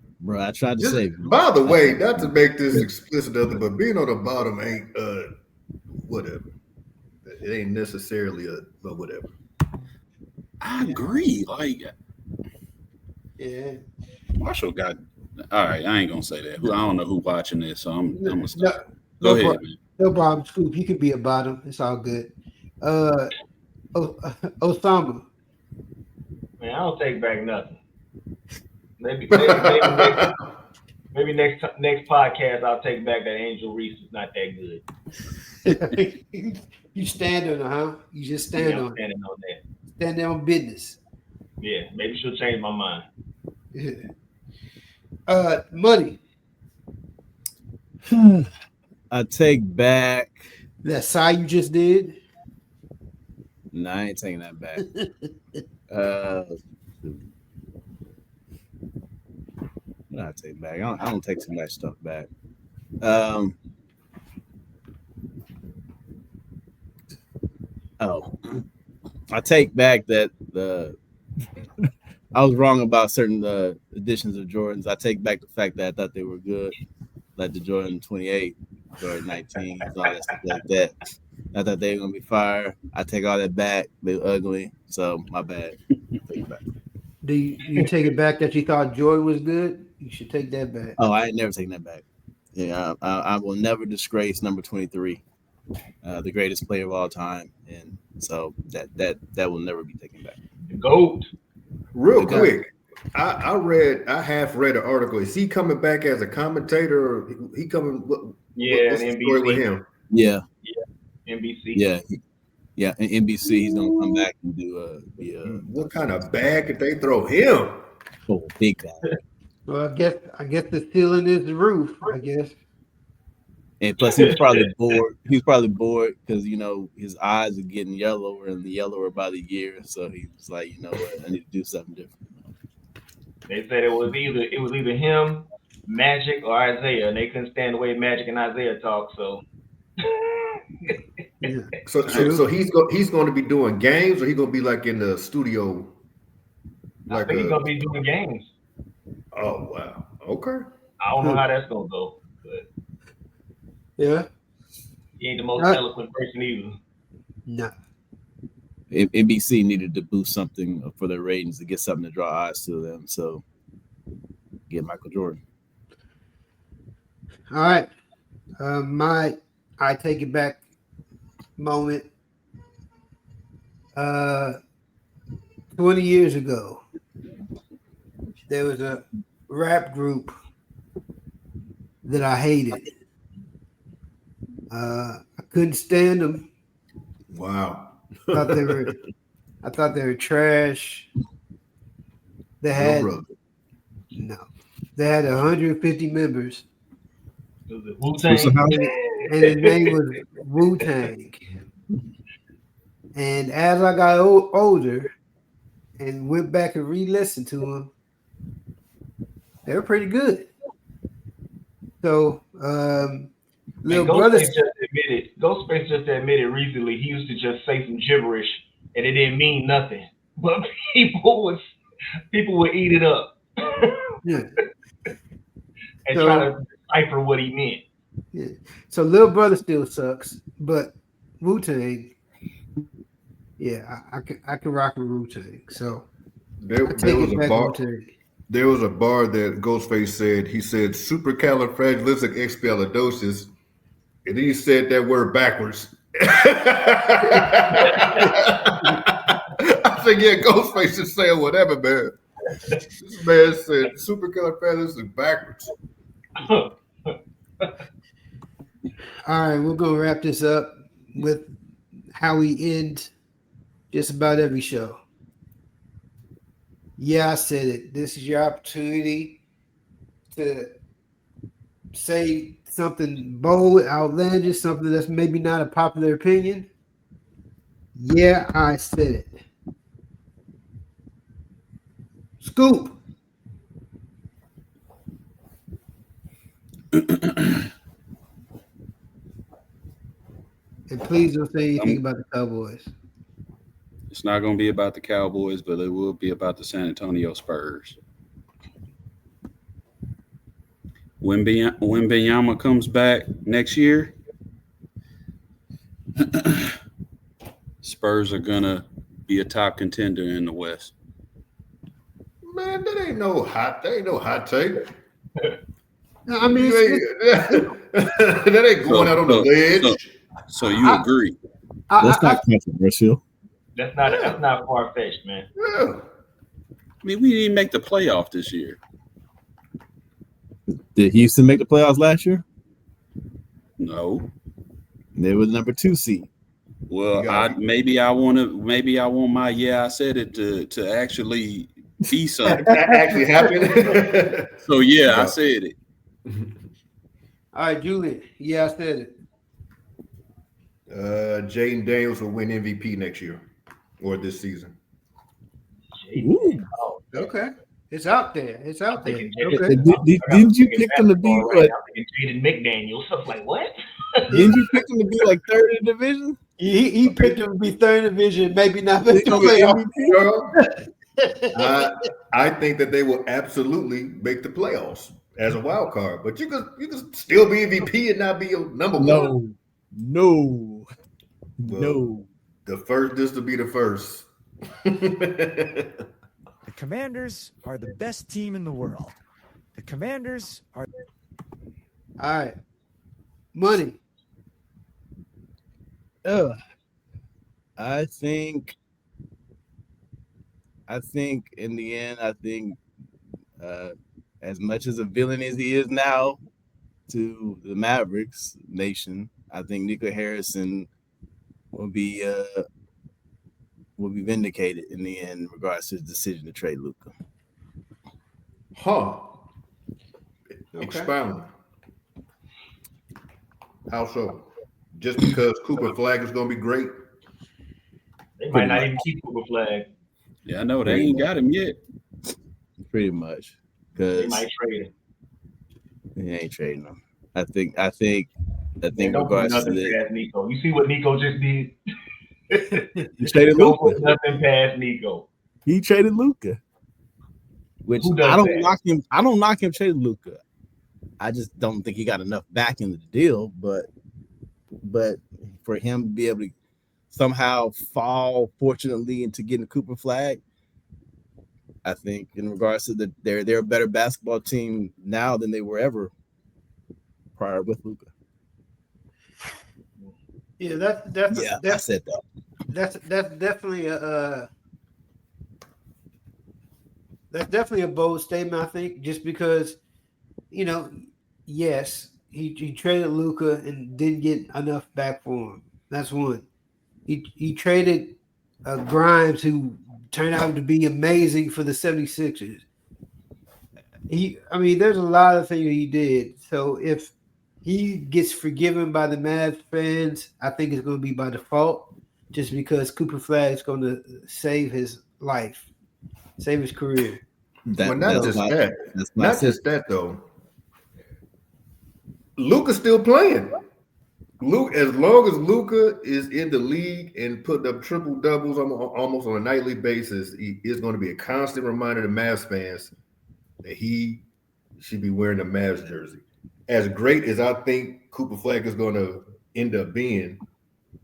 tried to save you. By the way, not to make this explicit, but being on the bottom ain't whatever. It ain't necessarily but whatever. I agree. Like, yeah, Marshall got. All right, I ain't gonna say that. I don't know who watching this, so I'm gonna stop. Go ahead, problem. man. No problem, Scoop. You could be a bottom. It's all good. Osama. Man, I don't take back nothing. Maybe next podcast I'll take back that Angel Reese is not that good. You stand on it, huh? You just stand on it. Standing on that. Stand there on business. Yeah, maybe she'll change my mind. Money. I take back. That sigh you just did. No, I ain't taking that back. What I take back? I don't take too much stuff back. I take back that I was wrong about certain editions of Jordans. I take back the fact that I thought they were good, like the Jordan 28, Jordan 19, all that stuff like that. I thought they were gonna be fire. I take all that back. They were ugly, so my bad. Take it back. Do you take it back that you thought Jordan was good? You should take that back. Oh, I ain't never taken that back. Yeah, I will never disgrace number 23, the greatest player of all time, and so that will never be taken back. The GOAT. Real quick, I half read an article. Is he coming back as a commentator? Or he coming? What's the story with him? Yeah. NBC. Yeah. And NBC, he's gonna come back and do what kind of bag could they throw him? Oh, big bag. Well, I guess the ceiling is the roof. I guess. And plus, he was probably bored. He was probably bored because his eyes are getting yellower and yellower by the year. So he was like, you know what, I need to do something different. They said it was either him, Magic, or Isaiah, and they couldn't stand the way Magic and Isaiah talk. So. Yeah. So he's going to be doing games, or he's going to be like in the studio. I think he's going to be doing games. Oh wow! Okay. I don't know how that's going to go, but yeah, he ain't the most eloquent person either. No. NBC needed to boost something for their ratings to get something to draw eyes to them. So get Michael Jordan. All right. I take it back moment. 20 years ago, there was a rap group that I hated. I couldn't stand them. Wow. I thought they were trash. They had They had 150 members. Was it Wu-Tang? And his name was Wu-Tang. And as I got older and went back and re-listened to them, they were pretty good. So, Ghostface just admitted recently he used to just say some gibberish and it didn't mean nothing, but people would eat it up. Yeah. And try to decipher what he meant. Yeah. So Lil Brother still sucks, but Wu-Tang, yeah, I can rock with Wu-Tang. So there was a bar. There was a bar that Ghostface said. He said supercalifragilisticexpialidocious, and then he said that word backwards. I said, yeah, Ghostface is saying whatever, man. This man said supercalifragilistic backwards. All right, we're gonna wrap this up with how we end just about every show. Yeah, I said it. This is your opportunity to say something bold, outlandish, something that's maybe not a popular opinion. Yeah, I said it. Scoop. And please don't say anything about the Cowboys. It's not going to be about the Cowboys, but it will be about the San Antonio Spurs. When Wembanyama comes back next year, Spurs are going to be a top contender in the West. Man, that ain't no hot take. No, I mean, that ain't going out on the ledge. So you agree? That's not controversial. That's not far fetched, man. Yeah. I mean, we didn't make the playoff this year. Did Houston make the playoffs last year? No. They were the number 2 seed. Well, maybe I want my I said it to actually be something. That actually happened. So yeah, I said it. all right, Julian. Yeah, I said it. Jaden Daniels will win MVP next year or this season. Oh, okay. It's out there. Okay. Didn't you pick them to be like? I'm thinking Jaden McDaniels. I was like, what? Didn't you pick them to be like third in the division? He picked him to be third division, maybe not make the playoffs. I think that they will absolutely make the playoffs as a wild card, but you can still be MVP and not be your number one. No. This will be the first. The Commanders are the best team in the world. The Commanders are. All right. Money. I think in the end, as much as a villain as he is now to the Mavericks nation, I think Nico Harrison will be vindicated in the end in regards to his decision to trade Luka. Huh. Okay. Expound. How so? Just because Cooper Flag is going to be great? They might not even keep Cooper Flag. Yeah, I know they ain't got him yet. Pretty much. They might trade him. They ain't trading him. I think Don't regards put to nothing past Nico. You see what Nico just did? He traded Don't put Luka. nothing past Nico. He traded Luka. Which I don't knock him. I don't knock him trading Luka. I just don't think he got enough back in the deal. But for him to be able to somehow fall fortunately into getting a Cooper Flag, I think in regards to they're a better basketball team now than they were ever prior with Luka. Yeah, I said that. that's definitely a bold statement. I think just because yes, he traded Luka and didn't get enough back for him. That's one. He traded Grimes, who turned out to be amazing for the 76ers. There's a lot of things he did. So if he gets forgiven by the Mavs fans, I think it's going to be by default, just because Cooper Flag is going to save his life, save his career. Not just that though. Luka's still playing. As long as Luka is in the league and putting up triple doubles almost on a nightly basis, he is going to be a constant reminder to Mavs fans that he should be wearing a Mavs jersey. As great as I think Cooper Flag is going to end up being,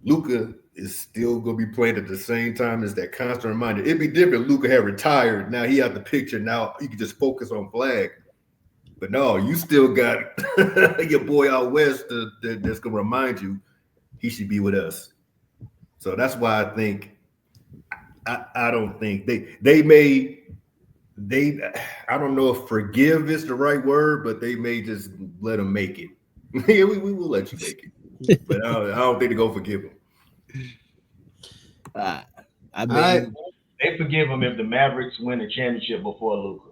Luka is still going to be playing at the same time as that constant reminder. It'd be different if Luka had retired. Now he out the picture. Now you can just focus on Flag. But no, you still got your boy out west that's going to remind you he should be with us. So that's why I think I don't think they I don't know if forgive is the right word, but they may just let him make it. Yeah, we will let you make it. But I don't think they're going to forgive him. They forgive him if the Mavericks win the championship before Luka.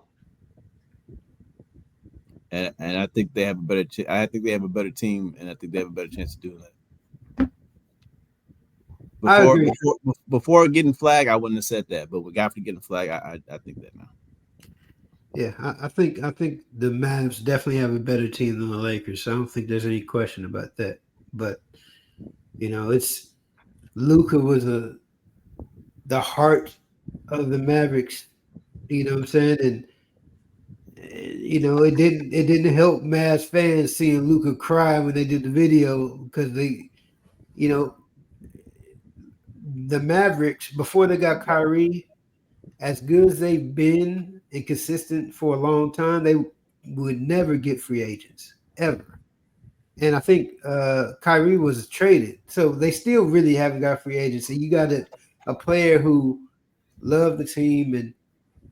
And I think they have a better. I think they have a better team, and I think they have a better chance to do that. Before getting Flag, I wouldn't have said that, but after getting Flag, I think that now. Yeah, I think the Mavs definitely have a better team than the Lakers. So I don't think there's any question about that. But it's Luka was the heart of the Mavericks. You know what I'm saying? And it didn't help Mavs fans seeing Luka cry when they did the video, because the Mavericks, before they got Kyrie, as good as they've been and consistent for a long time, they would never get free agents ever. And I think Kyrie was traded, so they still really haven't got free agency. You got a player who loved the team and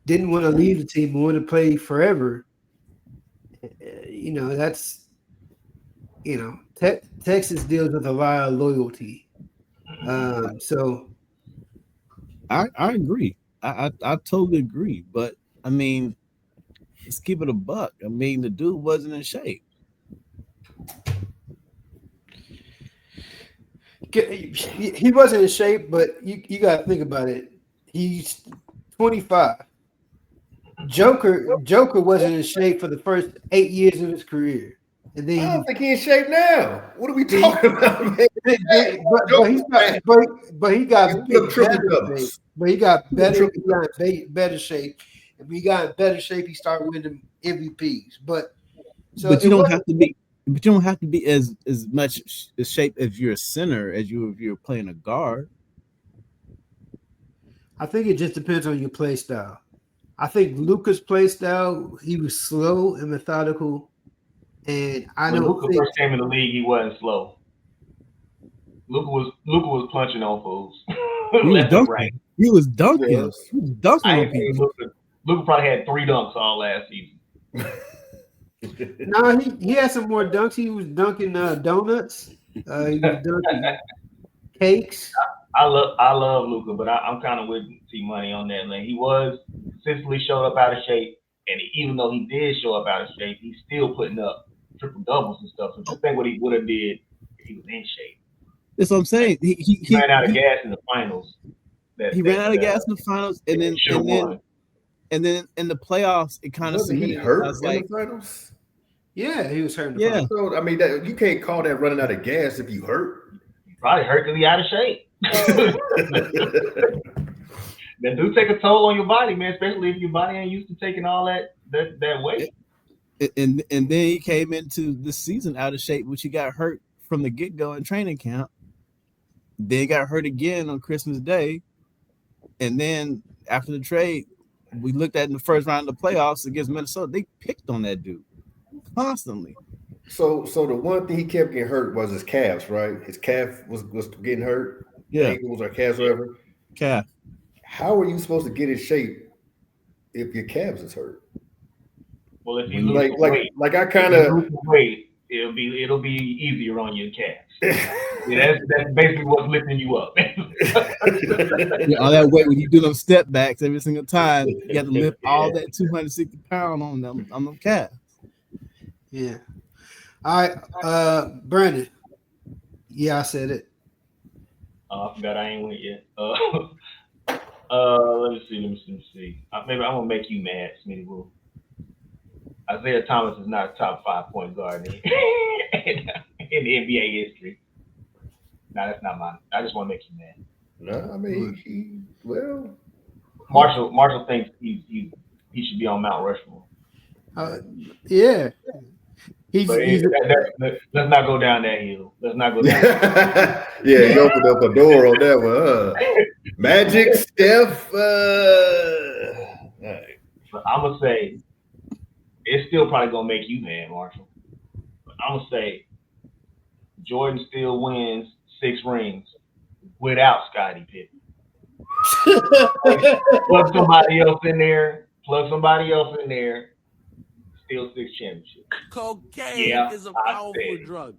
didn't want to leave the team and wanted to play forever. That's Texas deals with a lot of loyalty. So I agree. I totally agree. But I mean, let's keep it a buck. I mean, the dude wasn't in shape. He wasn't in shape, but you got to think about it. He's 25. Joker wasn't in shape for the first 8 years of his career, and then I don't think he's in shape now. What are we talking about, man? But he got better shape. If he got in better shape, he started winning MVPs. But you don't have to be. But you don't have to be as much shape if you're a center as if you're playing a guard. I think it just depends on your play style. I think Luka's play style, he was slow and methodical. And when Luka first came in the league, he wasn't slow. Luka was punching on fools. He was dunking. He was dunking. Yes. He was dunking on people. Luka probably had 3 dunks all last season. No, he had some more dunks. He was dunking donuts. He was dunking cakes. I love Luka, but I'm kind of with T-Money on that. Like, he was consistently showed up out of shape, and even though he did show up out of shape, he's still putting up triple doubles and stuff. So just think what he would have did if he was in shape. That's what I'm saying. He ran out of gas in the finals. He ran out of gas in the finals, and then in the playoffs, it kind of wasn't he hurt in the finals? Yeah, he was hurt in the finals. So I mean, you can't call that running out of gas if you hurt. He probably hurt because he out of shape. That do take a toll on your body, man, especially if your body ain't used to taking all that weight. And then he came into the season out of shape, which he got hurt from the get-go in training camp. Then he got hurt again on Christmas Day. And then after the trade, we looked at in the first round of the playoffs against Minnesota, they picked on that dude constantly. So the one thing he kept getting hurt was his calves, right? His calf was getting hurt. ankles or calves, whatever. Calf. How are you supposed to get in shape if your calves is hurt? Well, if you lose weight, I kind of weight, it'll be easier on your calves. That's basically what's lifting you up. All that weight when you do them step backs every single time, you got to lift all that 260 pounds on them calves. Yeah. All right, Brandon. Yeah, I said it. I forgot I ain't went yet. Let me see. Maybe I'm gonna make you mad, Smitty Woo. Isaiah Thomas is not a top 5 point guard in the NBA history. No, that's not mine. I just want to make you mad. No, I mean Marshall thinks he should be on Mount Rushmore. Yeah. Let's not go down that hill. Let's not go down. Yeah, you opened up a door on that one. Magic, Steph. Right. But I'm gonna say it's still probably gonna make you mad, Marshall. But I'm gonna say Jordan still wins 6 rings without Scottie Pippen. Plug somebody else in there. Still 6 championships. Cocaine is a powerful drug.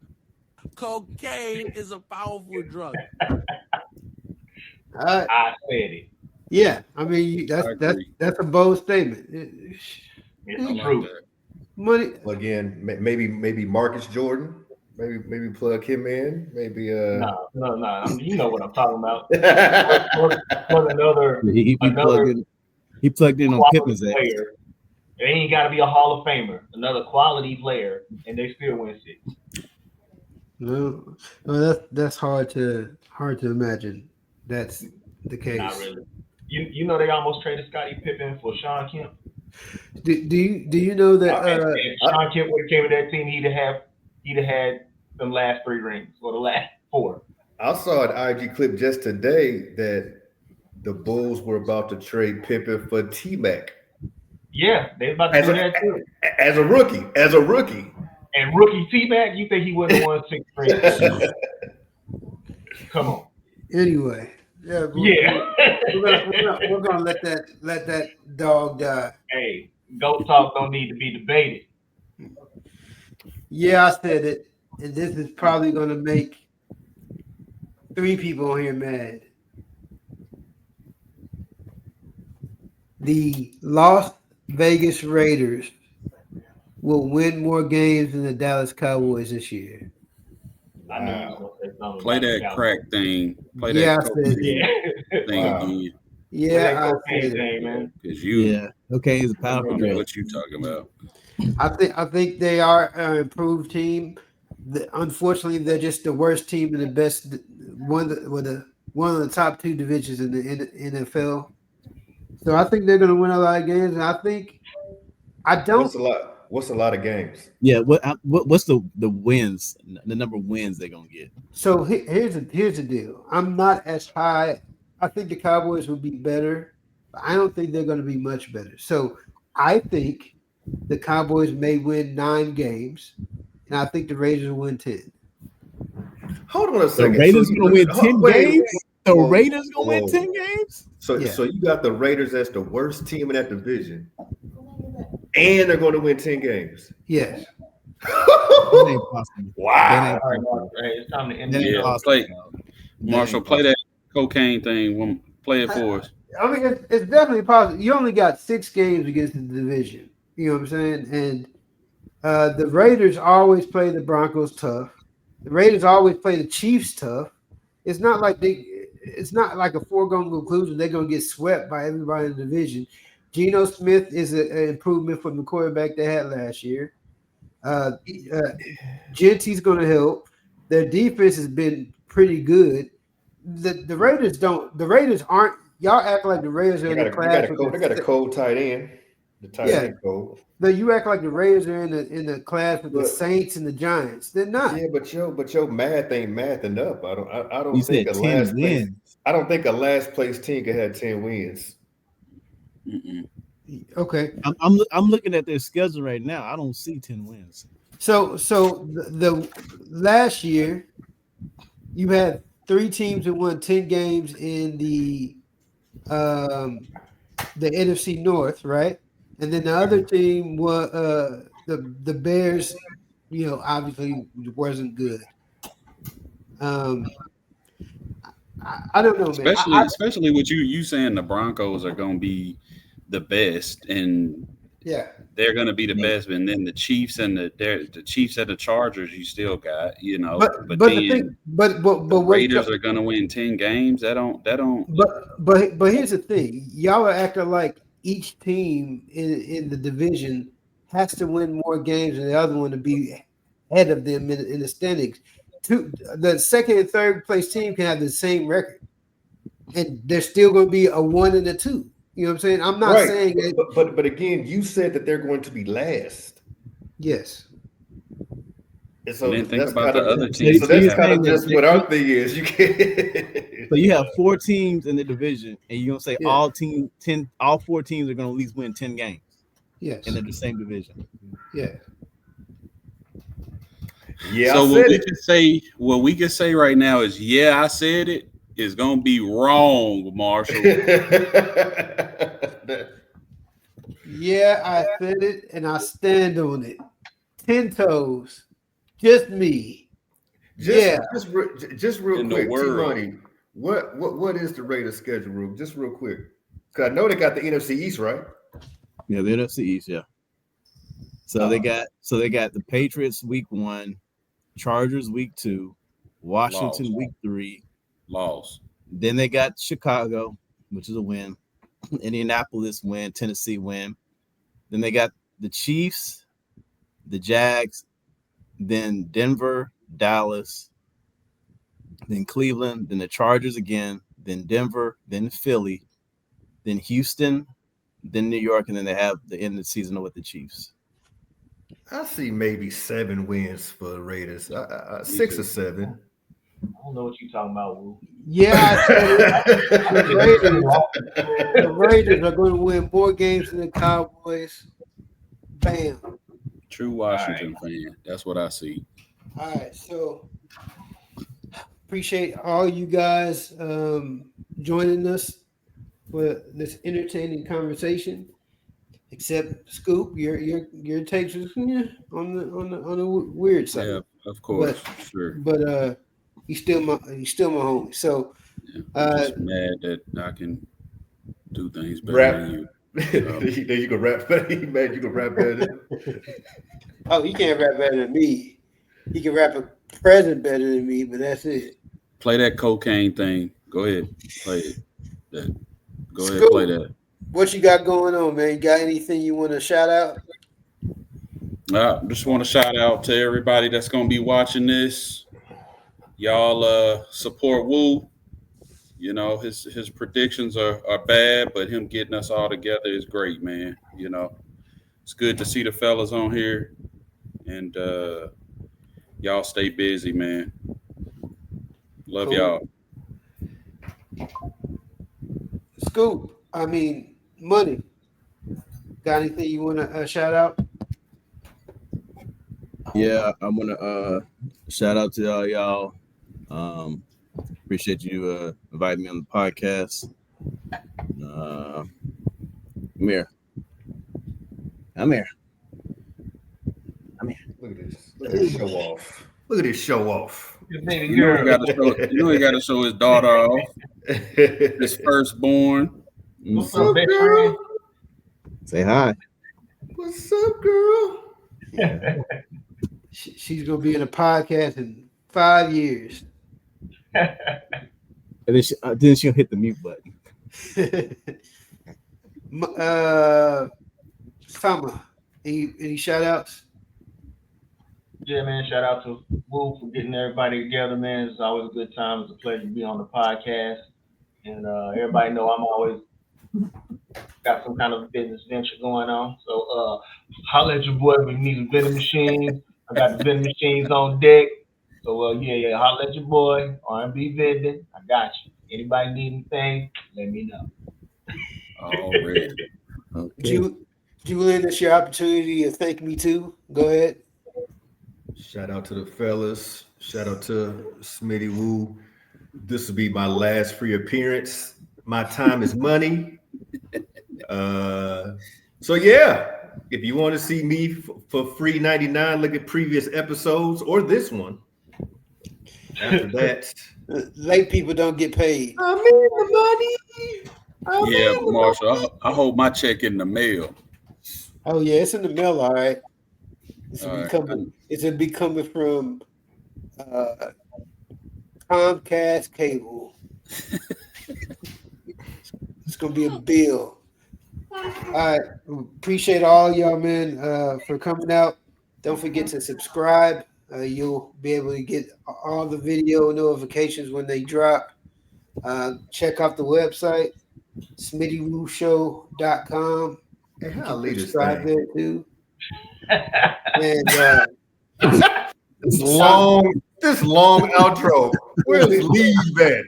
Cocaine is a powerful drug. I said it. Yeah, I mean that's a bold statement. It's true. Money again. Maybe Marcus Jordan. Maybe plug him in. Maybe No. I mean, you know what I'm talking about. Plug another. He plugged in on Pippen's player. It ain't got to be a Hall of Famer. Another quality player, and they still win 6. No, that's hard to imagine. That's the case. Not really. You know they almost traded Scottie Pippen for Sean Kemp. Do you know that if Sean Kemp would have came with that team, he'd have had them last 3 rings or the last 4. I saw an IG clip just today that the Bulls were about to trade Pippen for T-Mac. Yeah, they about to do that too. As a rookie. And rookie T-Mac, you think he wouldn't have won 6 rings? Come on. Anyway, we're gonna let that dog die. Hey, GOAT talk don't need to be debated. Yeah, I said it, and this is probably gonna make 3 people on here mad. The Las Vegas Raiders will win more games than the Dallas Cowboys this year. I knew you was gonna say something. Play that crack thing. Play Yeah, that I said thing again. Yeah, I said it, man. Because you, okay, it's a powerful drug. what you talking about? I think they are an improved team. Unfortunately, they're just the worst team in the best one of the top 2 divisions in the NFL. So I think they're going to win a lot of games, and I think What's a lot of games? Yeah, what's the wins? The number of wins they're gonna get. So here's the deal. I'm not as high. I think the Cowboys will be better, but I don't think they're going to be much better. So I think the Cowboys may win 9 games, and I think the Raiders will win 10. Hold on a second. The Raiders gonna win 10 games. The Raiders gonna win 10 games. So you got the Raiders as the worst team in that division, and they're going to win 10 games. Yes. That ain't possible. Wow. All right, it's time to end That the ain't show. possible. Marshall, play that cocaine thing. Play it for us. I mean, it's definitely possible. You only got 6 games against the division. You know what I'm saying? And the Raiders always play the Broncos tough. The Raiders always play the Chiefs tough. It's not like a foregone conclusion they're going to get swept by everybody in the division. Geno Smith is an improvement from the quarterback they had last year. Genty's going to help. Their defense has been pretty good. The Raiders aren't. Y'all act like the Raiders are in the class. They got a cold tight end. The tight end cold. But you act like the Raiders are in the class with the Saints and the Giants. They're not. Yeah, but your math ain't mathing up. I don't You think said a 10 last place. wins. I don't think a last place team could have 10 wins. Okay. I'm looking at their schedule right now. I don't see 10 wins. So the last year you had 3 teams that won 10 games in the NFC North, right? And then the other team was the Bears. You know, obviously wasn't good. I don't know, man. Especially with you saying the Broncos are going to be the best, and they're going to be the best, and then the Chiefs and the Chiefs and the Chargers, you still got, you know, but then the Raiders are going to win 10 games. That don't. But here's the thing: y'all are acting like each team in the division has to win more games than the other one to be ahead of them in the standings. The second and third place team can have the same record, and there's still going to be a 1 and a 2. You know what I'm saying? I'm not saying that, but again, you said that they're going to be last. Yes. And so and then that's think about kind the of, other teams. so that's kind of just what our thing is. You can't. So you have 4 teams in the division, and you're gonna say all 4 teams are gonna at least win 10 games. Yes. And they're the same division. Yeah. Yeah. So what we can say right now is, I said it is gonna be wrong, Marshall. Yeah, I said it, and I stand on it. 10 toes, just me. Just real In the quick, world. T-Money, what is the Raiders schedule, Rube? Just real quick, because I know they got the NFC East, right? Yeah, the NFC East, yeah. So they got the Patriots week 1, Chargers week 2, Washington week 3. Loss. Then they got Chicago, which is a win. Indianapolis win, Tennessee win. Then they got the Chiefs, the Jags, then Denver, Dallas, then Cleveland, then the Chargers again, then Denver, then Philly, then Houston, then New York, and then they have the end of the season with the Chiefs. I see maybe 7 wins for the Raiders. 6 or 7. I don't know what you're talking about, Wu. Yeah, the Raiders are going to win more games than the Cowboys. Bam. True Washington fan. That's what I see. All right, so appreciate all you guys joining us for this entertaining conversation. Except Scoop, your takes was on the weird side. Yeah, of course, sure. But he's still my homie. So I'm just mad that I can do things better than you. You can rap better. You mad you can rap better. Oh, he can't rap better than me. He can rap a present better than me, but that's it. Play that cocaine thing. Go ahead, play it. Go ahead, Scoop, play that. What you got going on, man? You got anything you want to shout out? Just want to shout out to everybody that's going to be watching this. Y'all support Wu. You know, his predictions are bad, but him getting us all together is great, man. You know, it's good to see the fellas on here, and y'all stay busy, man. Love y'all. Scoop, Money. Got anything you want to shout out? Yeah, I want to shout out to all y'all. Appreciate you inviting me on the podcast. I'm here. Look at this. Look at this show off. Look at this show off. You know he got to show his daughter off. His firstborn. What's up, best friend? Say hi. What's up, girl? She's gonna be in a podcast in 5 years. And then she'll hit the mute button. Summer, any shout outs? Yeah, man. Shout out to Wu for getting everybody together, man. It's always a good time. It's a pleasure to be on the podcast. And everybody know I'm always got some kind of business venture going on. So holla at your boy if you need a vending machine. I got the vending machines on deck. So holla at your boy, R&B Vending. I got you. Anybody need anything, let me know. Already. Okay. Julian, it's your opportunity to thank me too. Go ahead. Shout out to the fellas. Shout out to Smitty Wu. This will be my last free appearance. My time is money. So yeah, if you want to see me for free 99, look at previous episodes or this one. After that, late people don't get paid. I mean the money. Yeah, Marshall. I hold my check in the mail. Oh yeah, it's in the mail, all right. It's All gonna right. be coming from Comcast Cable. It's gonna be a bill. All right, appreciate all y'all, man, for coming out. Don't forget to subscribe. You'll be able to get all the video notifications when they drop. Check out the website, SmittyWooShow.com. Hey, You how can late is subscribe that? there too. And This long outro. Where's Leave at?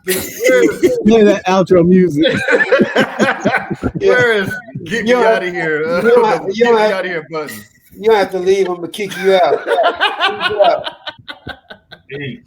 Play that outro music. Where is get me out of here? Get me out of here button. you don't have to leave. I'm gonna kick you out. Peace.